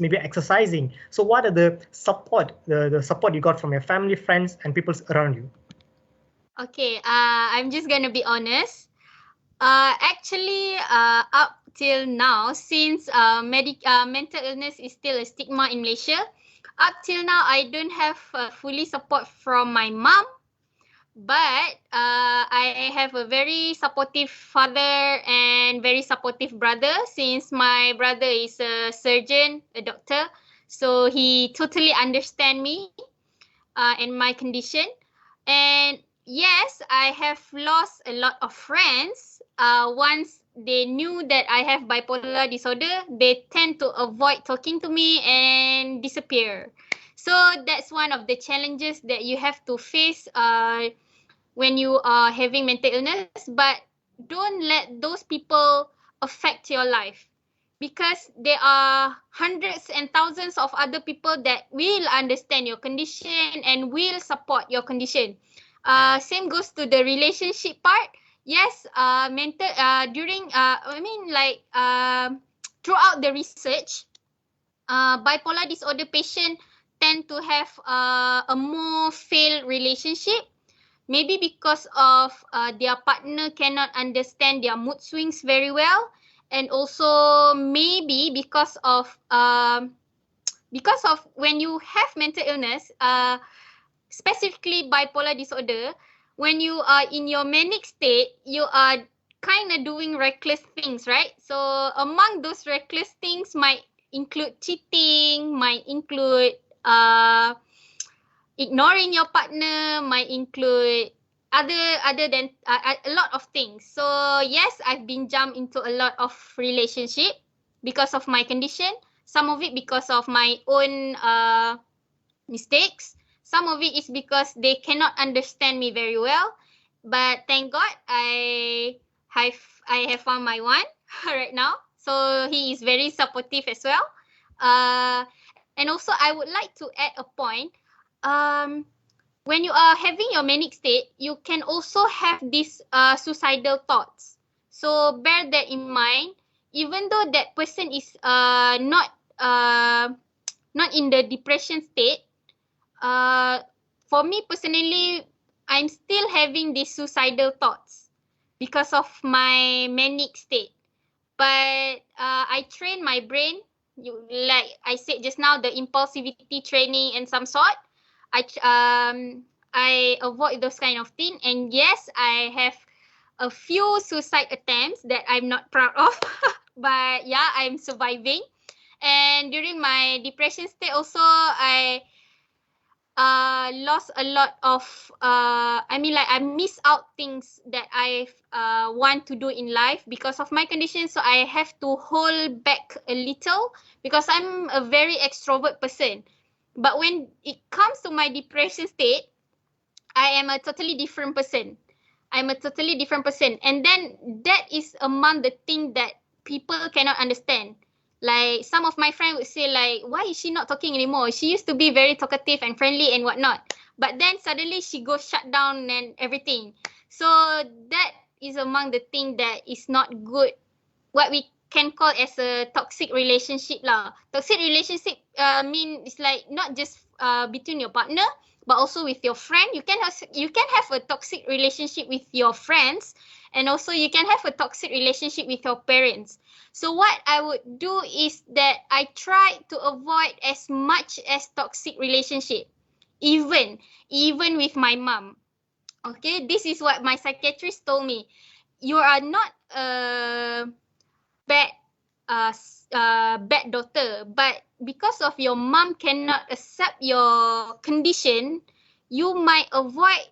S1: maybe exercising. So what are the support you got from your family, friends, and people around you?
S2: Okay, I'm just gonna be honest. Actually, up till now, since mental illness is still a stigma in Malaysia, up till now I don't have fully support from my mom, but I have a very supportive father and very supportive brother, since my brother is a surgeon, a doctor, so he totally understands me and my condition. And yes, I have lost a lot of friends. Once they knew that I have bipolar disorder, they tend to avoid talking to me and disappear. So that's one of the challenges that you have to face when you are having mental illness. But don't let those people affect your life, because there are hundreds and thousands of other people that will understand your condition and will support your condition. Same goes to the relationship part. Yes, throughout the research, bipolar disorder patients tend to have a more failed relationship. Maybe because of their partner cannot understand their mood swings very well, and also maybe because of when you have mental illness, specifically bipolar disorder, when you are in your manic state, you are kind of doing reckless things, right? So among those reckless things might include cheating, might include ignoring your partner, might include other than a lot of things. So yes, I've been jumped into a lot of relationship because of my condition. Some of it because of my own mistakes. Some of it is because they cannot understand me very well. But thank God I have found my one right now. So he is very supportive as well. And also I would like to add a point. When you are having your manic state, you can also have these suicidal thoughts. So bear that in mind. Even though that person is not in the depression state, for me personally, I'm still having these suicidal thoughts because of my manic state. but I train my brain. Like I said just now, the impulsivity training and some sort. I avoid those kind of thing. And yes, I have a few suicide attempts that I'm not proud of, but yeah, I'm surviving. And during my depression state also, I lost a lot of I miss out things that I want to do in life because of my condition. So I have to hold back a little because I'm a very extrovert person. But when it comes to my depression state, I am a totally different person. I'm a totally different person. And then that is among the thing that people cannot understand. Like some of my friends would say like, why is she not talking anymore? She used to be very talkative and friendly and whatnot. But then suddenly she goes shut down and everything. So that is among the thing that is not good. What we can call as a toxic relationship lah. Toxic relationship mean it's like not just between your partner, but also with your friend. You can have a toxic relationship with your friends, and also you can have a toxic relationship with your parents. So what I would do is that I try to avoid as much as toxic relationship, even with my mom. Okay, this is what my psychiatrist told me. You are not a bad daughter, but because of your mom cannot accept your condition, you might avoid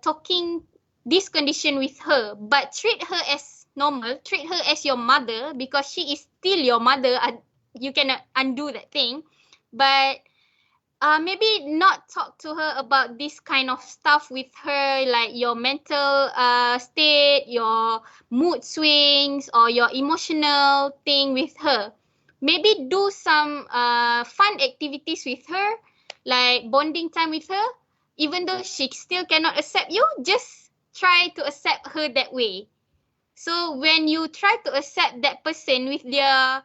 S2: talking this condition with her, but treat her as normal, treat her as your mother because she is still your mother. You cannot undo that thing, but maybe not talk to her about this kind of stuff with her, like your mental state, your mood swings, or your emotional thing with her. Maybe do some fun activities with her, like bonding time with her. Even though she still cannot accept you, just try to accept her that way. So when you try to accept that person with their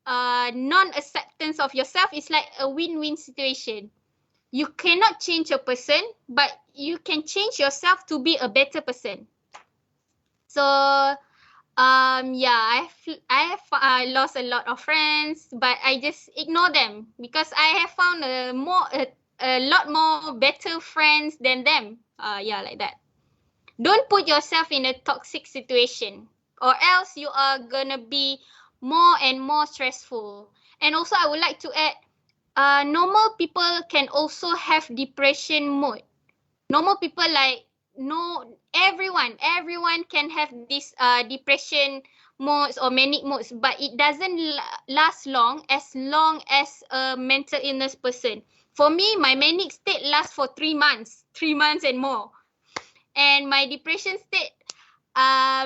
S2: non-acceptance of yourself, is like a win-win situation. You cannot change a person, but you can change yourself to be a better person. So I have lost a lot of friends, but I just ignore them because I have found a lot more better friends than them. Like that. Don't put yourself in a toxic situation, or else you are gonna be more and more stressful. And also, I would like to add, normal people can also have depression mode. Normal people everyone can have this depression modes or manic modes, but it doesn't last long as a mental illness person. For me, my manic state lasts for 3 months and more. And my depression state,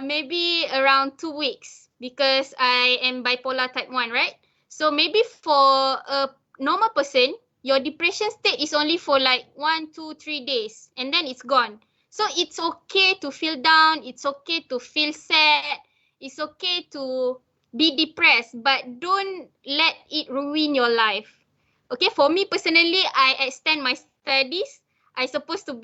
S2: maybe around 2 weeks because I am bipolar type 1, right? So maybe for a normal person, your depression state is only for like 1, 2, 3 days and then it's gone. So it's okay to feel down. It's okay to feel sad. It's okay to be depressed, but don't let it ruin your life. Okay, for me personally, I extend my studies. I supposed to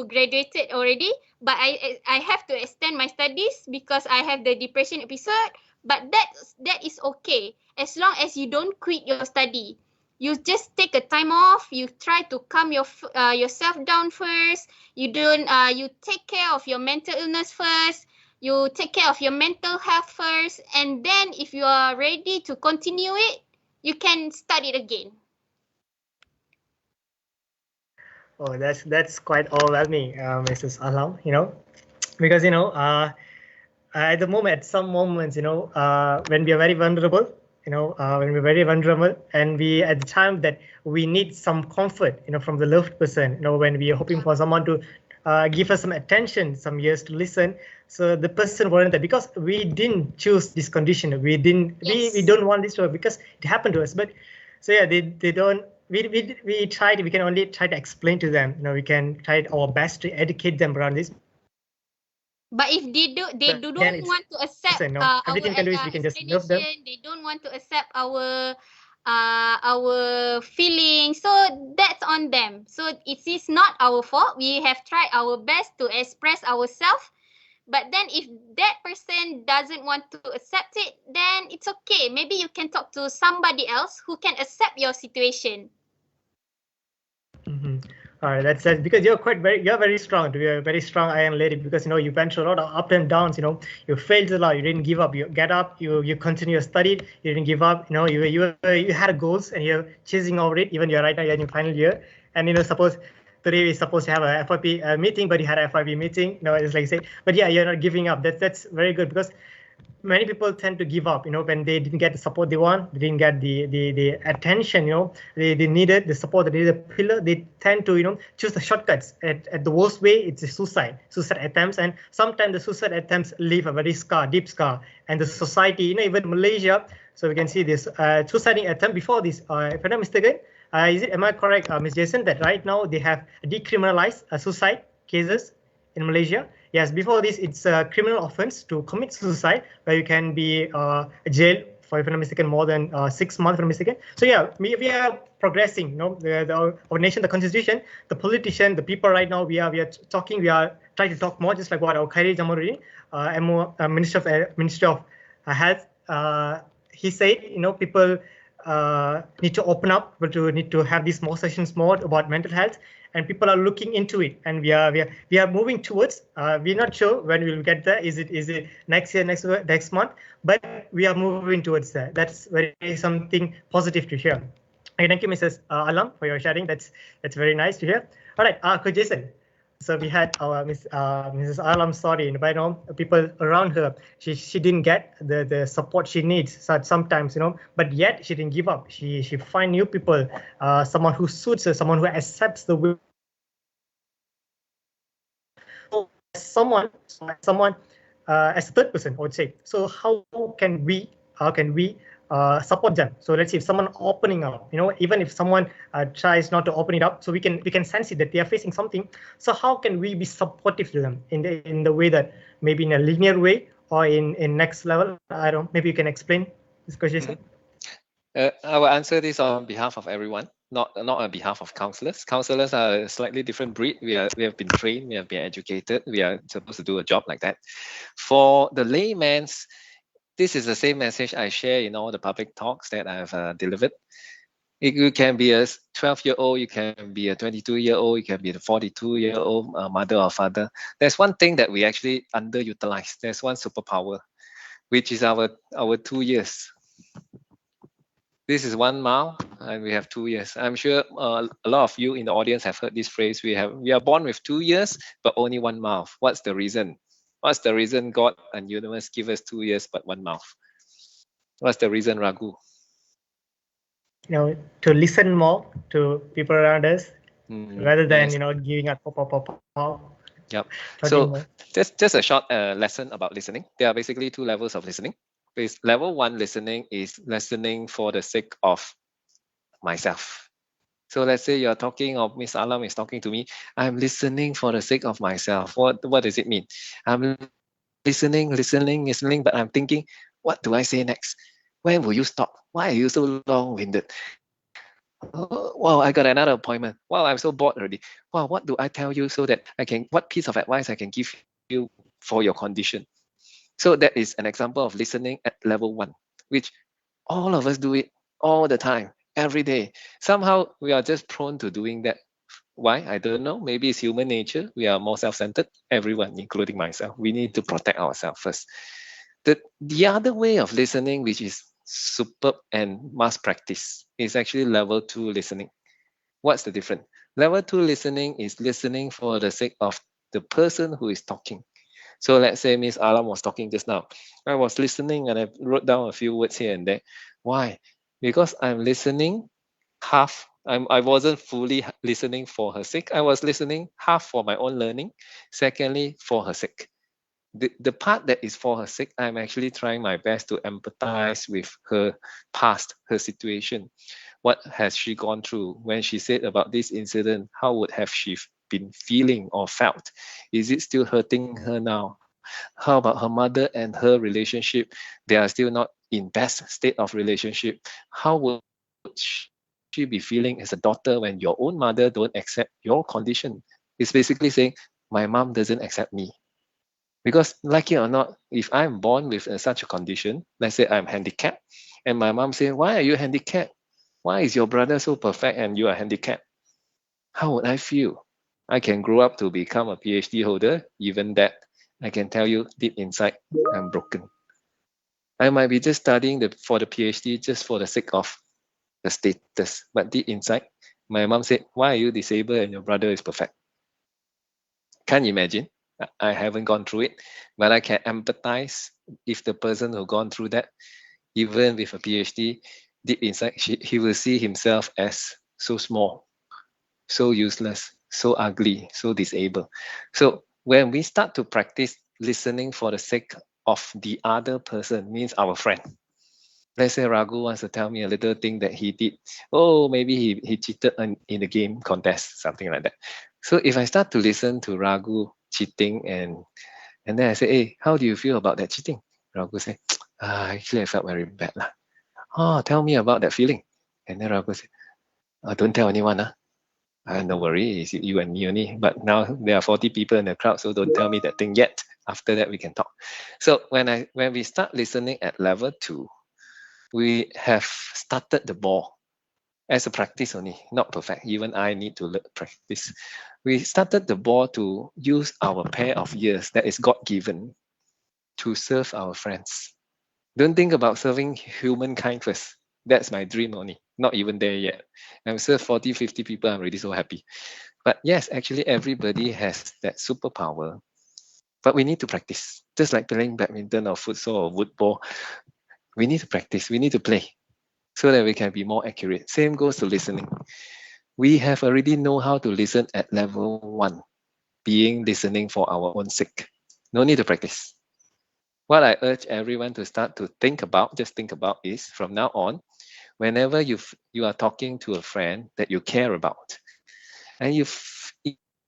S2: graduated already, but I have to extend my studies because I have the depression episode. But that is okay as long as you don't quit your study. You just take a time off. You try to calm yourself down first. You take care of your mental illness first. You take care of your mental health first, and then if you are ready to continue it, you can start it again.
S1: Oh, that's quite overwhelming, Mrs. Alam, because, at the moment, at some moments, when we are very vulnerable, and we, at the time that we need some comfort, from the loved person, when we are hoping for someone to give us some attention, some ears to listen. So the person weren't there because we didn't choose this condition. We don't want this to because it happened to us. But so yeah, they don't. We tried. We can only try to explain to them. We can try our best to educate them around this.
S2: But if they don't want to accept our explanation, they don't want to accept our feelings, so that's on them. So it is not our fault. We have tried our best to express ourselves, But then if that person doesn't want to accept it, then it's okay. Maybe you can talk to somebody else who can accept your situation.
S1: All right, that's because you're very strong. You're a very strong iron lady, because you went through a lot of up and downs. You failed a lot. You didn't give up. You get up. You continue your study. You didn't give up. You had goals and you're chasing over it. Even you're right now, you're in your final year, and suppose today we're supposed to have a FYP meeting, but you had a FYP meeting. It's like say, but yeah, you're not giving up. That's very good, because many people tend to give up, when they didn't get the support they want, they didn't get the attention, they needed the support, they needed a pillar. They tend to, choose the shortcuts. At the worst way, it's a suicide attempts. And sometimes the suicide attempts leave a very deep scar. And the society, even Malaysia, so we can see this suicide attempt before this, if I'm not mistaken, am I correct, Ms. Jason, that right now they have decriminalized suicide cases in Malaysia? Yes, before this, it's a criminal offense to commit suicide, where you can be jailed for, if I'm not mistaken, more than 6 months, if I'm not mistaken. So yeah, we are progressing. Our nation, the constitution, the politician, the people right now, we are talking. We are trying to talk more, just like what our Khairi Jamurudin, Minister of Health, he said. People need to open up, but need to have these more sessions more about mental health. And people are looking into it, and we are moving towards. We're not sure when we'll get there. Is it next year, next month? But we are moving towards that. That's very something positive to hear. Okay, thank you, Mrs. Alam, for your sharing. That's very nice to hear. All right, Coach Jason. So we had our Mrs. Alam story, but people around her, she didn't get the support she needs sometimes, but yet she didn't give up. She find new people, someone who suits her, someone who accepts the will. Someone as a third person, I would say. So how can we support them? So let's see, if someone opening up, even if someone tries not to open it up, so we can sense it that they are facing something. So how can we be supportive to them in the way that maybe in a linear way or in next level? I don't. Maybe you can explain this question.
S3: I will answer this on behalf of everyone, not on behalf of counselors. Counselors are a slightly different breed. We have been trained, we have been educated, we are supposed to do a job like that. For the layman's, this is the same message I share in all the public talks that I've delivered. You can be a 12-year-old, you can be a 22-year-old, you can be a 42-year-old mother or father. There's one thing that we actually underutilize. There's one superpower, which is our 2 years. This is 1 mile, and we have 2 years. I'm sure a lot of you in the audience have heard this phrase. We are born with 2 years, but only 1 mouth. What's the reason? What's the reason God and universe give us 2 years but 1 mouth? What's the reason, Raghu?
S1: To listen more to people around us, rather than giving up.
S3: Yep. So just a short lesson about listening. There are basically 2 levels of listening. Level 1 listening is listening for the sake of myself. So let's say you're talking, or Miss Alam is talking to me. I'm listening for the sake of myself. What does it mean? I'm listening, but I'm thinking, what do I say next? When will you stop? Why are you so long-winded? Oh, wow, I got another appointment. Wow, I'm so bored already. Wow, what do I tell you so that what piece of advice I can give you for your condition? So that is an example of listening at level 1, which all of us do it all the time, every day. Somehow we are just prone to doing that. Why? I don't know. Maybe it's human nature. We are more self-centered. Everyone, including myself. We need to protect ourselves first. The other way of listening, which is superb and must practice, is actually level 2 listening. What's the difference? Level 2 listening is listening for the sake of the person who is talking. So let's say Miss Alam was talking just now. I was listening and I wrote down a few words here and there. Why? Because I'm listening half. I wasn't fully listening for her sake. I was listening half for my own learning. Secondly, for her sake. The part that is for her sake, I'm actually trying my best to empathize with her past, her situation. What has she gone through? When she said about this incident, how would have she been feeling or felt? Is it still hurting her now? How about her mother and her relationship? They are still not in best state of relationship. How would she be feeling as a daughter when your own mother don't accept your condition? It's basically saying, my mom doesn't accept me. Because like it or not, if I'm born with such a condition, let's say I'm handicapped, and my mom say, why are you handicapped? Why is your brother so perfect and you are handicapped? How would I feel? I can grow up to become a PhD holder, even that I can tell you deep inside, I'm broken. I might be just studying for the PhD just for the sake of the status, but deep inside, my mom said, why are you disabled and your brother is perfect? Can't imagine. I haven't gone through it, but I can empathize if the person who gone through that, even with a PhD, deep inside, he will see himself as so small, so useless, so ugly, so disabled. So when we start to practice listening for the sake of the other person, means our friend. Let's say Raghu wants to tell me a little thing that he did. Oh, maybe he cheated in the game contest, something like that. So if I start to listen to Raghu cheating and then I say, hey, how do you feel about that cheating? Raghu say, actually I felt very bad. Oh, tell me about that feeling. And then Raghu say, don't tell anyone. No worry, it's you and me only. But now there are 40 people in the crowd, so don't tell me that thing yet. After that, we can talk. So when we start listening at level 2, we have started the ball as a practice only, not perfect. Even I need to practice. We started the ball to use our pair of ears that is God-given to serve our friends. Don't think about serving humankind first. That's my dream only. Not even there yet. I've served 40, 50 people. I'm already so happy. But yes, actually everybody has that superpower. But we need to practice. Just like playing badminton or futsal or wood ball. We need to practice. We need to play so that we can be more accurate. Same goes to listening. We have already know how to listen at level 1, being listening for our own sake. No need to practice. What I urge everyone to start to think about, just think about, is from now on, whenever you are talking to a friend that you care about, and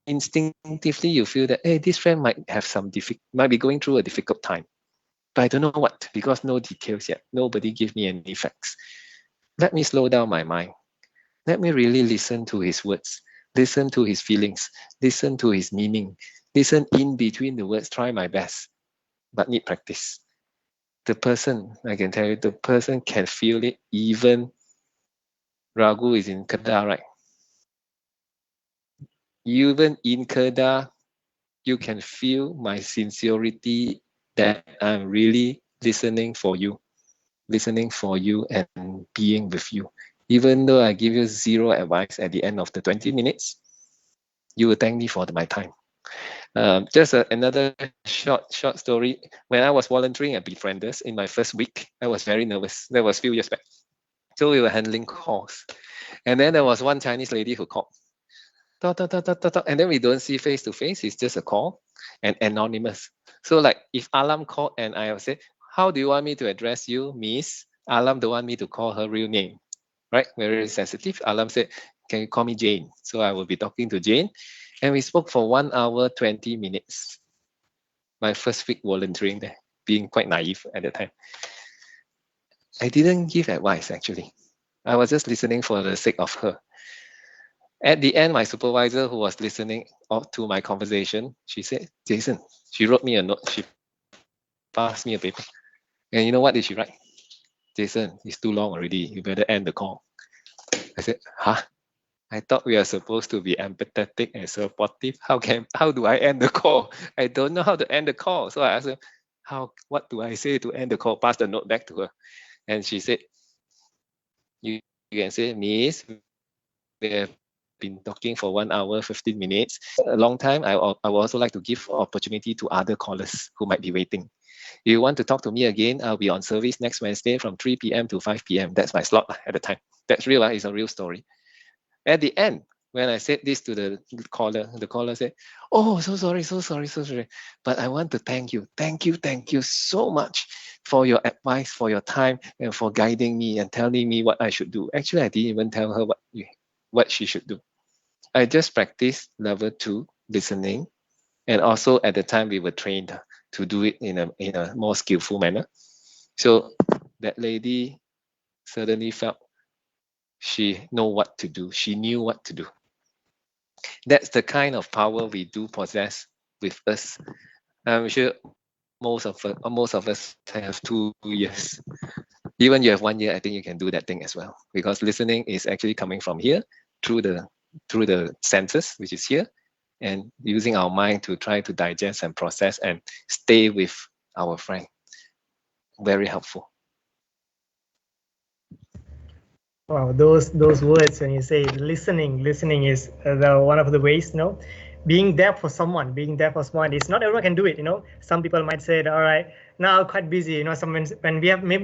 S3: instinctively you feel that, hey, this friend might have might be going through a difficult time, but I don't know what, because no details yet. Nobody give me any facts. Let me slow down my mind. Let me really listen to his words, listen to his feelings, listen to his meaning, listen in between the words, try my best, but need practice. The person, I can tell you, the person can feel it. Even Raghu is in Kedah, right? Even in Kedah, you can feel my sincerity that I'm really listening for you and being with you. Even though I give you zero advice at the end of the 20 minutes, you will thank me for my time. Just another short story. When I was volunteering at Befrienders in my first week, I was very nervous. That was a few years back. So we were handling calls. And then there was one Chinese lady who called. And then we don't see face to face. It's just a call and anonymous. So like if Alam called and I say, how do you want me to address you, Miss? Alam don't want me to call her real name, right? Very sensitive. Alam said, can you call me Jane? So I will be talking to Jane. And we spoke for 1 hour, 20 minutes. My first week volunteering there, being quite naive at the time. I didn't give advice actually. I was just listening for the sake of her. At the end, my supervisor who was listening to my conversation, she said, Jason, she wrote me a note. She passed me a paper. And you know what did she write? Jason, it's too long already. You better end the call. I said, huh? I thought we are supposed to be empathetic and supportive. How do I end the call? I don't know how to end the call. So I asked her, what do I say to end the call? Pass the note back to her. And she said, you can say, Miss, we have been talking for 1 hour, 15 minutes. A long time. I would also like to give opportunity to other callers who might be waiting. If you want to talk to me again, I'll be on service next Wednesday from 3 p.m. to 5 p.m. That's my slot at the time. That's real. It's a real story. At the end, when I said this to the caller said, oh, so sorry. But I want to thank you so much for your advice, for your time, and for guiding me and telling me what I should do. Actually, I didn't even tell her what she should do. I just practiced level 2 listening. And also at the time we were trained to do it in a more skillful manner. So that lady suddenly felt she knew what to do. She knew what to do. That's the kind of power we do possess with us. I'm sure most of us have 2 years. Even you have 1 year, I think you can do that thing as well, because listening is actually coming from here through the senses, which is here, and using our mind to try to digest and process and stay with our friend. Very helpful.
S1: Wow, those words when you say listening is one of the ways, being there for someone is not everyone can do it, Some people might say, all right, now I'm quite busy, when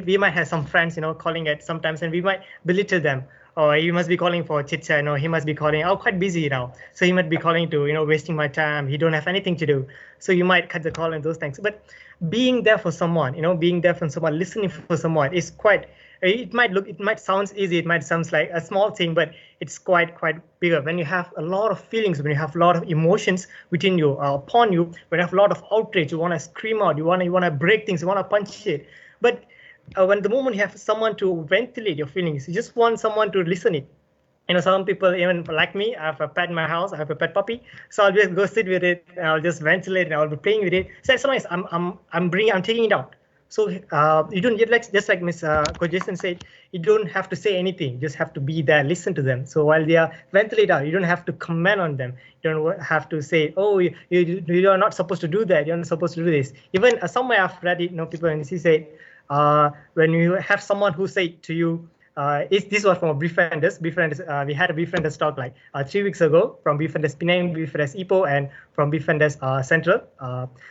S1: we might have some friends, calling at sometimes, and we might belittle them. Or he must be calling for chit chat, he must be calling, oh, quite busy now. So he might be calling to, wasting my time. He don't have anything to do. So you might cut the call and those things. But being there for someone, listening for someone is quite, it might sound easy. It might sound like a small thing, but it's quite bigger. When you have a lot of feelings, when you have a lot of emotions within you, upon you, when you have a lot of outrage, you want to scream out, you want to break things, you want to punch it. But when the moment you have someone to ventilate your feelings, you just want someone to listen it. Some people, even like me, I have a pet in my house. I have a pet puppy, so I'll just go sit with it and I'll just ventilate and I'll be playing with it. So sometimes I'm taking it out. So you don't get just like Miss Coach Jason said, you don't have to say anything. You just have to be there, listen to them. So while they are ventilate out, you don't have to comment on them. You don't have to say, oh, you are not supposed to do that. You're not supposed to do this. Even somewhere I've read it, people and she said, when you have someone who say to you, this was from a Befrienders. We had a Befrienders talk like 3 weeks ago from Befrienders Penang, Befrienders Ipoh, and from Befrienders Central.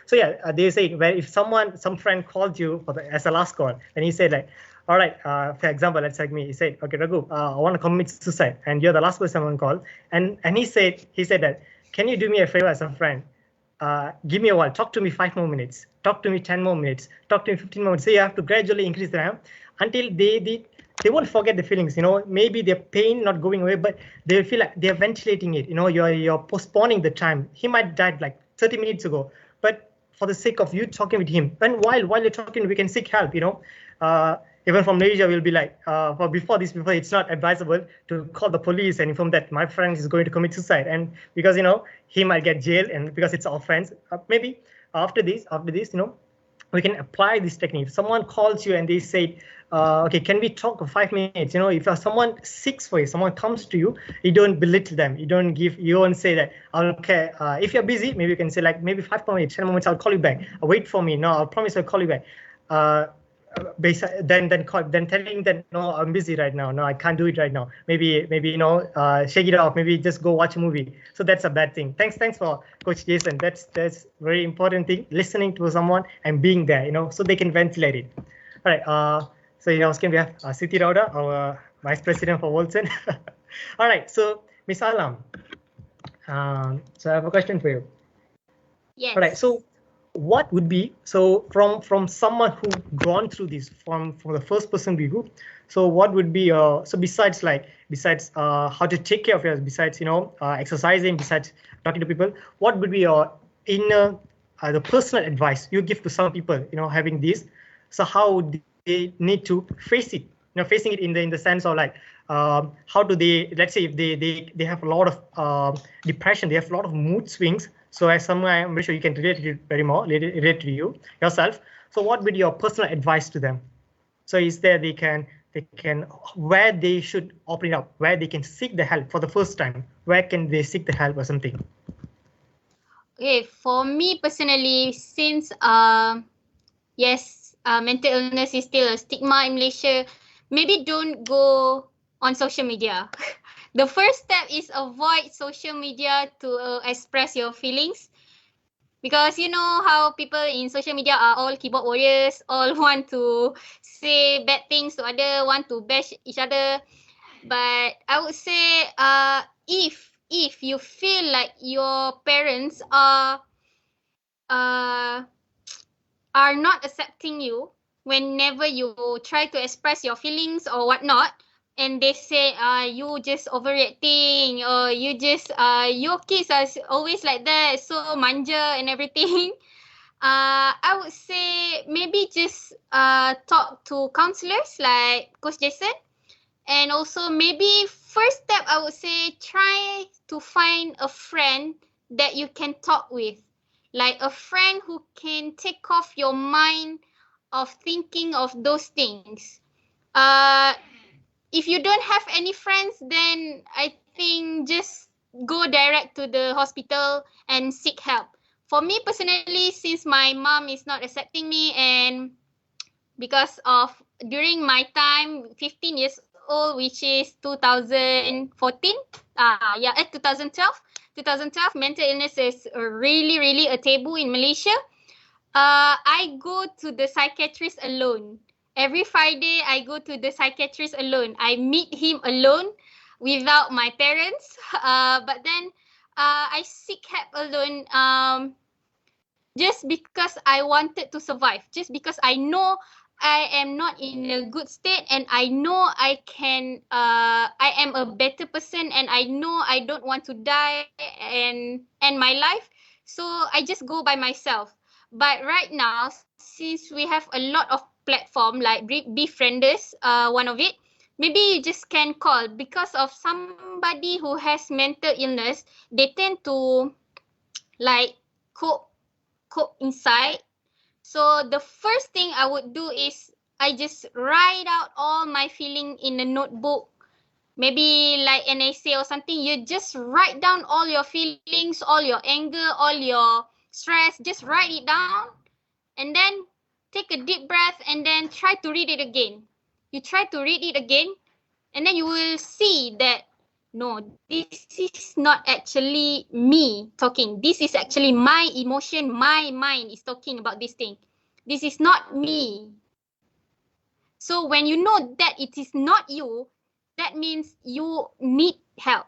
S1: So yeah, they say if some friend called you as a last call, and he said like, all right, for example, let's take me. He said, okay, Raghu, I want to commit suicide, and you're the last person on call. And he said that, can you do me a favor as a friend? Give me a while. Talk to me 5 more minutes. Talk to me 10 more minutes. Talk to me 15 more minutes. So you have to gradually increase the time until they won't forget the feelings, maybe their pain not going away, but they feel like they're ventilating it, you're postponing the time. He might died like 30 minutes ago, but for the sake of you talking with him, and while you're talking, we can seek help, even from Malaysia, we'll be like, before it's not advisable to call the police and inform that my friend is going to commit suicide, and because he might get jailed, and because it's our friends, maybe after this, we can apply this technique. If someone calls you and they say, okay, can we talk for 5 minutes? If someone seeks for you, someone comes to you, you don't belittle them. You don't say that, okay, if you're busy, maybe you can say like, maybe 5 more minutes, 10 minutes, I'll call you back. Wait for me. No, I'll promise I'll call you back. Then telling that, no, I'm busy right now. No, I can't do it right now. Maybe shake it off. Maybe just go watch a movie. So that's a bad thing. Thanks for Coach Jason. That's very important thing. Listening to someone and being there, so they can ventilate it. All right. So we have Siti Rauda, our Vice President for Wilson. All right. So Miss Alam, so I have a question for you.
S2: Yes.
S1: All right. So what would be, so from someone who gone through this, from the first person view, so what would be so besides how to take care of yourself, besides exercising, besides talking to people, what would be your inner the personal advice you give to some people having this? So how they need to face it, facing it in the sense of like, how do they, let's say if they have a lot of depression, they have a lot of mood swings. So as someone, I'm very sure you can relate to you yourself. So what would be your personal advice to them? So is there they can where they should open it up, where they can seek the help for the first time, where can they seek the help or something?
S2: Okay, for me personally, since yes, mental illness is still a stigma in Malaysia, maybe don't go on social media. The first step is avoid social media to express your feelings, because you know how people in social media are all keyboard warriors, all want to say bad things to other, want to bash each other. But I would say, if you feel like your parents are not accepting you whenever you try to express your feelings or whatnot, and they say you just overreacting, or you just your kids are always like that, so manja and everything, I would say maybe just talk to counselors like Coach Jason. And also maybe first step, I would say try to find a friend that you can talk with. like a friend who can take off your mind of thinking of those things. If you don't have any friends, then I think just go direct to the hospital and seek help. For me personally, since my mom is not accepting me, and because of during my time, 15 years old, which is 2014, 2012, mental illness is really a taboo in Malaysia. I go to the psychiatrist alone. Every Friday, I go to the psychiatrist alone. I meet him alone without my parents. But then I seek help alone just because I wanted to survive. Just because I know I am not in a good state, and I know I am a better person, and I know I don't want to die and end my life. So I just go by myself. But right now, since we have a lot of platform like Befrienders, one of it, maybe you just can call, because of somebody who has mental illness, they tend to like cope inside. So the first thing I would do is I just write out all my feeling in a notebook, maybe like an essay or something. You just write down all your feelings, all your anger, all your stress. Just write it down, and then take a deep breath, and then try to read it again. You try to read it again, and then you will see that no, this is not actually me talking. This is actually my emotion, my mind is talking about this thing. This is not me. So when you know that it is not you, that means you need help.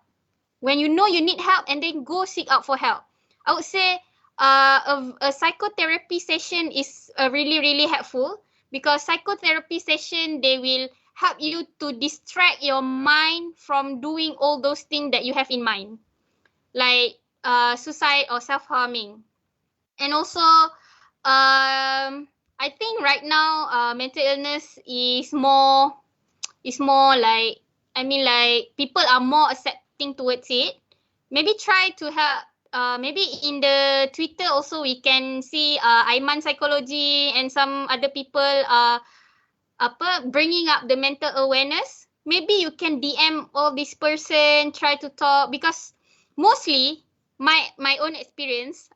S2: When you know you need help, and then go seek out for help. I would say a psychotherapy session is really helpful, because psychotherapy session, they will help you to distract your mind from doing all those things that you have in mind, like suicide or self-harming. And also, I think right now, mental illness is more like, like people are more accepting towards it. Maybe try to help. Maybe in the Twitter also we can see Aiman Psychology and some other people bringing up the mental awareness. Maybe you can DM all this person, try to talk, because mostly my own experience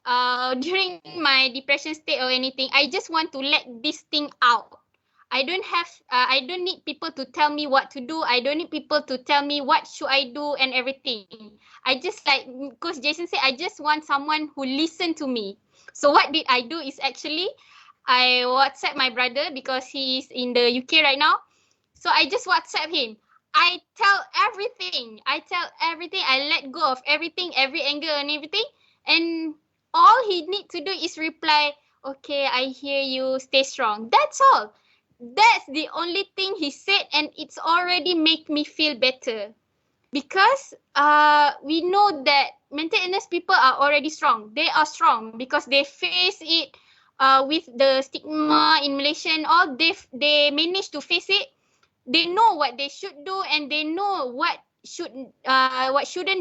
S2: during my depression state or anything, I just want to let this thing out. I don't need people to tell me what to do. I don't need people to tell me what should I do and everything. I just, like Coach Jason said, I just want someone who listen to me. So what did I do is actually I WhatsApp my brother, because he's in the UK right now. So I just WhatsApp him. I tell everything. I let go of everything, every anger and everything. And all he need to do is reply, okay, I hear you, stay strong. That's all. That's the only thing he said, and it's already make me feel better. Because we know that mental illness people are already strong. They are strong because they face it with the stigma in Malaysia and all. They manage to face it. They know what they should do, and they know what shouldn't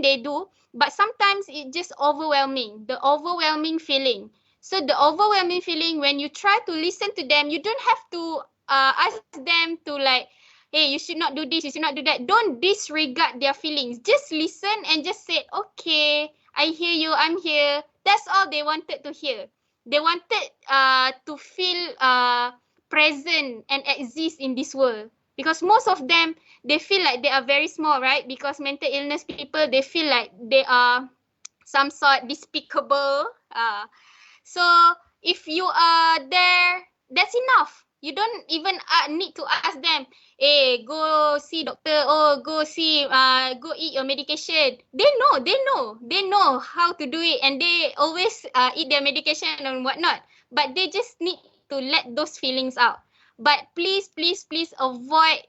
S2: they do. But sometimes it's just overwhelming. The overwhelming feeling. So the overwhelming feeling, when you try to listen to them, you don't have to ask them to like, hey, you should not do this, you should not do that. Don't disregard their feelings. Just listen and just say, okay, I hear you, I'm here. That's all they wanted to hear. They wanted to feel present and exist in this world. Because most of them, they feel like they are very small, right? Because mental illness people, they feel like they are some sort despicable. So if you are there, that's enough. You don't even need to ask them, hey, go see doctor, or go eat your medication. They know how to do it, and they always eat their medication and whatnot. But they just need to let those feelings out. But please avoid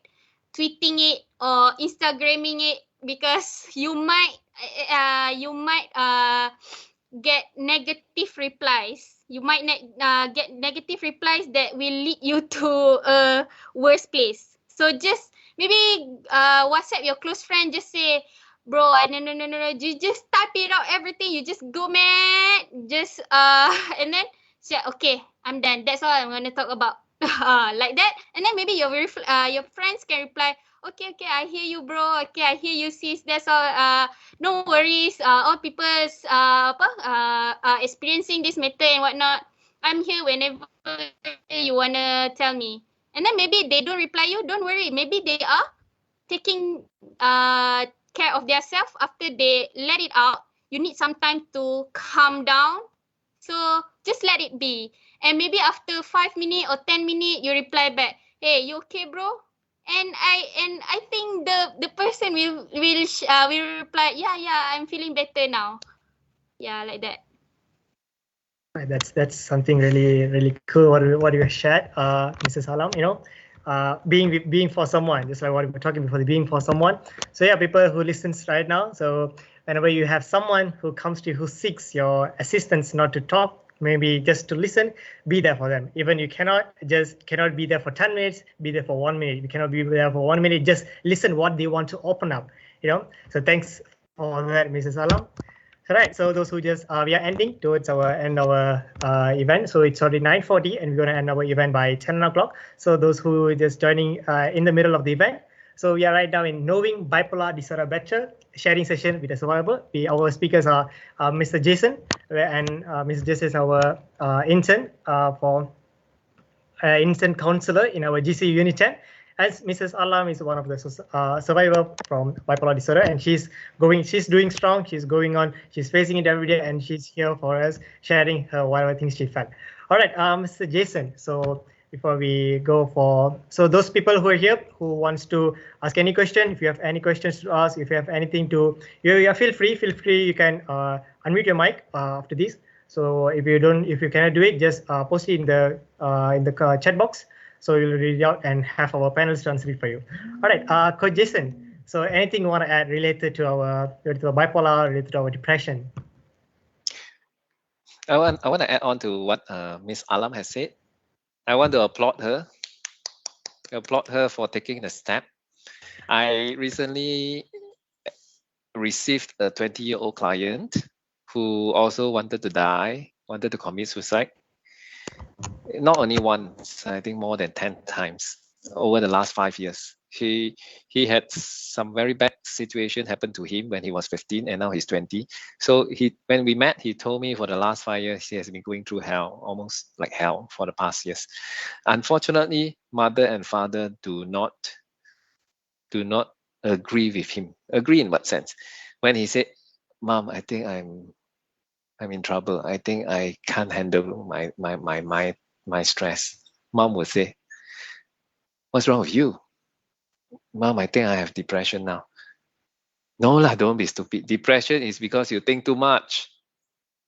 S2: tweeting it or Instagramming it, because you might get negative replies. You might get negative replies that will lead you to a worse place. So just maybe WhatsApp your close friend, just say, bro, no. You just type it out everything. You just go mad. Just and then say, okay, I'm done. That's all I'm gonna talk about. Like that. And then maybe your friends can reply, okay, I hear you, bro. Okay, I hear you, sis. That's all. No worries. All people's experiencing this matter and whatnot. I'm here whenever you wanna tell me. And then maybe they don't reply you. Don't worry. Maybe they are taking care of themselves after they let it out. You need some time to calm down. So just let it be. And maybe after 5 minutes or 10 minutes, you reply back, hey, you okay, bro? And I think the person will reply, yeah, I'm feeling better now. Yeah, like that.
S1: That's something really cool what you shared, Mrs. Alam. Being for someone, just like what we were talking before, being for someone. So yeah, people who listens right now. So whenever you have someone who comes to you who seeks your assistance, not to talk, maybe just to listen, be there for them. Even you cannot be there for 10 minutes, be there for 1 minute. You cannot be there for 1 minute, just listen what they want to open up. So thanks for that, Mrs. Alam. Right, so those who just we are ending towards our event. So it's already 9:40 and we're going to end our event by 10 o'clock. So those who are just joining in the middle of the event. So we are right now in Knowing Bipolar Disorder Better, sharing session with the survivor. Our speakers are Mr. Jason, and Mr. Jason is our intern for intern counselor in our GC UNITEN. As Mrs. Alam is one of the survivor from bipolar disorder, and she's doing strong. She's going on. She's facing it every day, and she's here for us, sharing her whatever things she felt. All right, Mr. Jason. So before we go so those people who are here who wants to ask any question, if you have any questions to ask, if you have anything to, feel free. You can unmute your mic after this. So if you cannot do it, just post it in the chat box. So we'll read it out and have our panelists translate for you. All right, Coach Jason. So anything you want to add related to our bipolar, related to our depression?
S3: I want to add on to what Miss Alam has said. I want to applaud her for taking the step. I recently received a 20-year-old client who also wanted to commit suicide. Not only once, I think more than 10 times over the last 5 years. He had some very bad situation happen to him when he was 15 and now he's 20. So when we met, he told me for the last 5 years he has been going through hell, almost like hell for the past years. Unfortunately, mother and father do not agree with him. Agree in what sense? When he said, "Mom, I think I'm in trouble. I think I can't handle my stress." Mom would say, "What's wrong with you?" "Mom, I think I have depression now." "No lah, don't be stupid. Depression is because you think too much."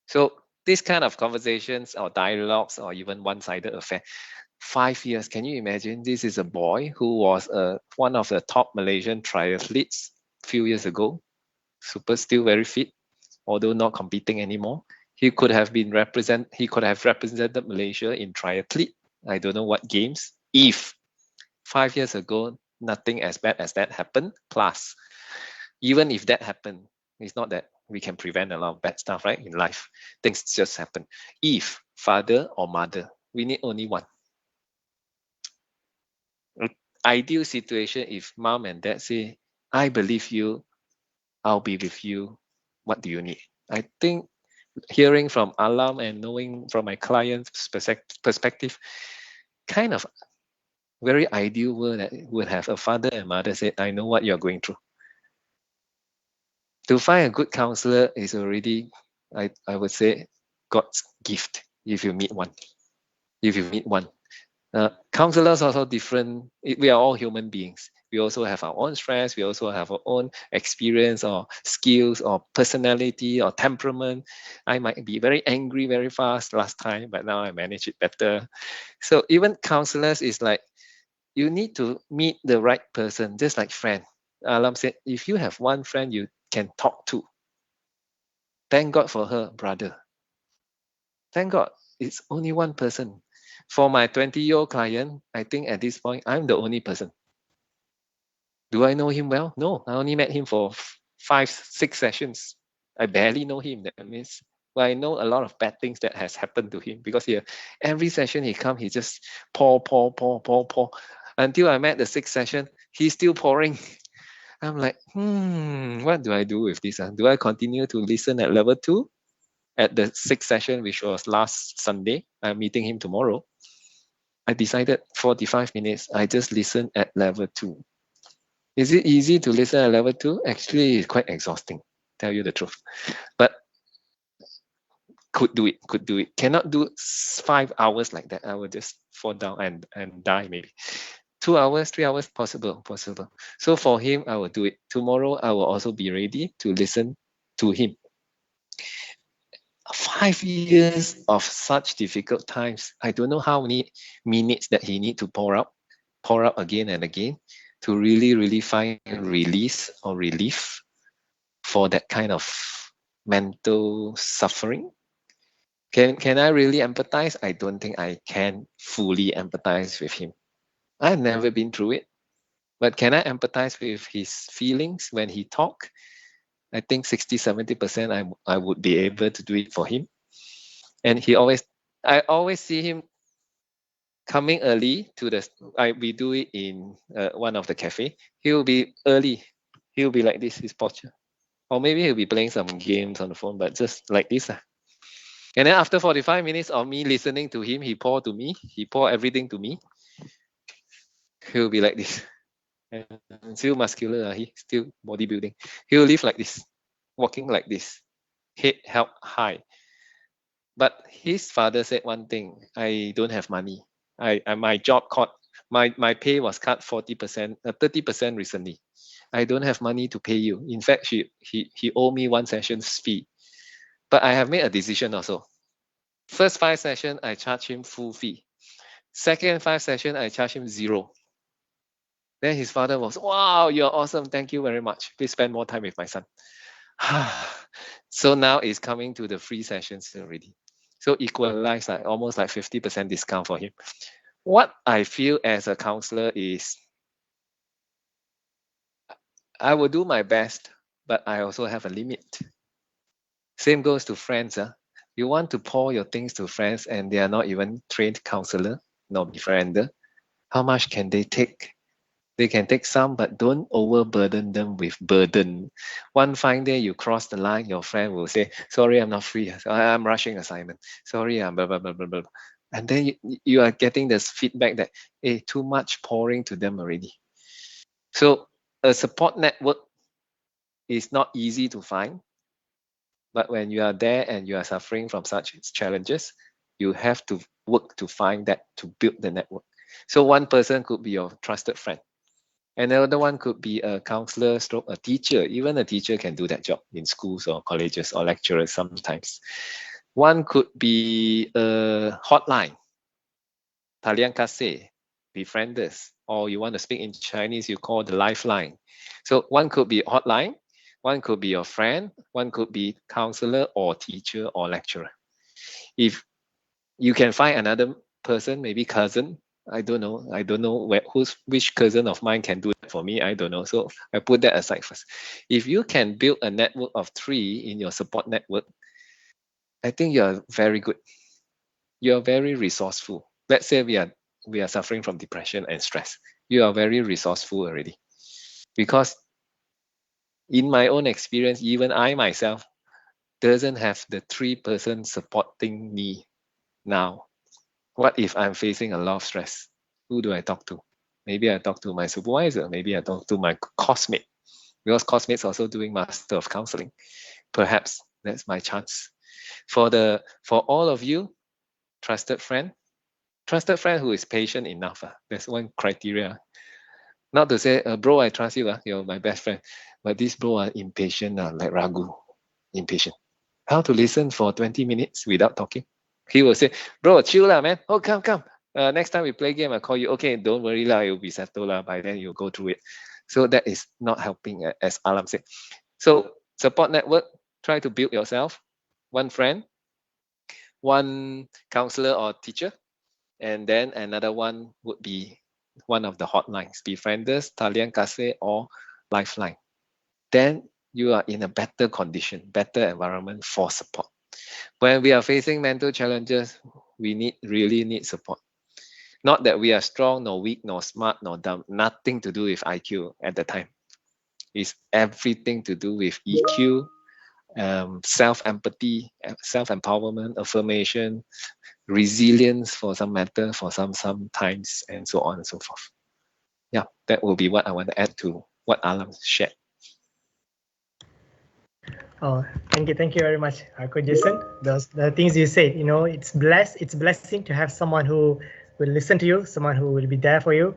S3: So this kind of conversations or dialogues or even one-sided affair, 5 years. Can you imagine? This is a boy who was one of the top Malaysian triathletes a few years ago. Still very fit, although not competing anymore. He could have represented Malaysia in triathlete. I don't know what games. If 5 years ago, nothing as bad as that happened. Plus, even if that happened, it's not that we can prevent a lot of bad stuff, right? In life, things just happen. If father or mother, we need only one. Ideal situation if mom and dad say, "I believe you, I'll be with you. What do you need?" I think hearing from Alam and knowing from my client's perspective, kind of very ideal world that would have a father and mother say, "I know what you're going through." To find a good counselor is already, I would say, God's gift if you meet one. Counselors are also different. We are all human beings. We also have our own stress. We also have our own experience or skills or personality or temperament. I might be very angry very fast last time, but now I manage it better. So even counselors is like, you need to meet the right person, just like friend. Alam said, if you have one friend you can talk to, thank God for her, brother. Thank God, it's only one person. For my 20-year-old client, I think at this point, I'm the only person. Do I know him well? No, I only met him for 5, 6 sessions. I barely know him. That means, well, I know a lot of bad things that has happened to him, because here every session he come, he just pour until I met the 6th session. He's still pouring. I'm like, what do I do with this? Do I continue to listen at level 2 at the 6th session, which was last Sunday? I'm meeting him tomorrow. I decided 45 minutes. I just listen at level 2. Is it easy to listen at level 2? Actually, it's quite exhausting, tell you the truth. But could do it. Cannot do 5 hours like that. I will just fall down and die maybe. 2 hours, 3 hours, possible. So for him, I will do it. Tomorrow, I will also be ready to listen to him. 5 years of such difficult times. I don't know how many minutes that he need to pour out again and again to really find release or relief for that kind of mental suffering. Can I really empathize? I don't think I can fully empathize with him. I've never been through it. But can I empathize with his feelings when he talk? I think 60-70% I would be able to do it for him. And I always see him coming early to we do it in one of the cafe. He'll be early. He'll be like this, his posture. Or maybe he'll be playing some games on the phone, but just like this. And then after 45 minutes of me listening to him, he pour to me. He pour everything to me. He'll be like this. And still muscular, he still bodybuilding. He'll live like this, walking like this, head held high. But his father said one thing: I don't have money. My job cut. My pay was cut 40%, 30% recently. I don't have money to pay you. In fact, he owed me 1 session's fee. But I have made a decision also. First 5 sessions, I charge him full fee. Second 5 sessions, I charge him 0. Then his father was, wow, you're awesome. Thank you very much. Please spend more time with my son. So now it's coming to the free sessions already. So equalize, almost like 50% discount for him. What I feel as a counselor is I will do my best, but I also have a limit. Same goes to friends. You want to pour your things to friends and they are not even trained counselor, nor befriender. How much can they take? They can take some, but don't overburden them with burden. One fine day you cross the line, your friend will say, sorry, I'm not free. I'm rushing assignment. Sorry, I'm blah, blah, blah, blah, blah. And then you are getting this feedback that, hey, too much pouring to them already. So a support network is not easy to find. But when you are there and you are suffering from such challenges, you have to work to find that, to build the network. So one person could be your trusted friend. Another one could be a counselor stroke a teacher. Even a teacher can do that job in schools or colleges or lecturers sometimes. One could be a hotline, talian kasih, befrienders, or you want to speak in Chinese, you call the lifeline. So one could be hotline, one could be your friend, one could be counselor or teacher or lecturer. If you can find another person, maybe cousin, I don't know which cousin of mine can do that for me. I don't know. So I put that aside first. If you can build a network of 3 in your support network, I think you are very good. You are very resourceful. Let's say we are suffering from depression and stress. You are very resourceful already. Because in my own experience, even I myself doesn't have the 3-person supporting me now. What if I'm facing a lot of stress? Who do I talk to? Maybe I talk to my supervisor. Maybe I talk to my coursemate, because coursemate also doing Master of Counseling. Perhaps that's my chance. For all of you, trusted friend who is patient enough. That's one criteria. Not to say, bro, I trust you. You're my best friend. But this bro are impatient, like Raghu, impatient. How to listen for 20 minutes without talking? He will say, bro, chill lah, man. Oh, come. Next time we play game, I'll call you. Okay, don't worry lah, it will be settled lah. By then you'll go through it. So that is not helping, as Alam said. So support network, try to build yourself. One friend, one counselor or teacher, and then another one would be one of the hotlines, befrienders, talian kasih, or lifeline. Then you are in a better condition, better environment for support. When we are facing mental challenges, we really need support. Not that we are strong, nor weak, nor smart, nor dumb. Nothing to do with IQ at the time. It's everything to do with EQ, self-empathy, self-empowerment, affirmation, resilience for some matter, for some times, and so on and so forth. Yeah, that will be what I want to add to what Alam shared.
S1: Oh, thank you very much, Coach Jason. The things you said, it's blessing to have someone who will listen to you, someone who will be there for you.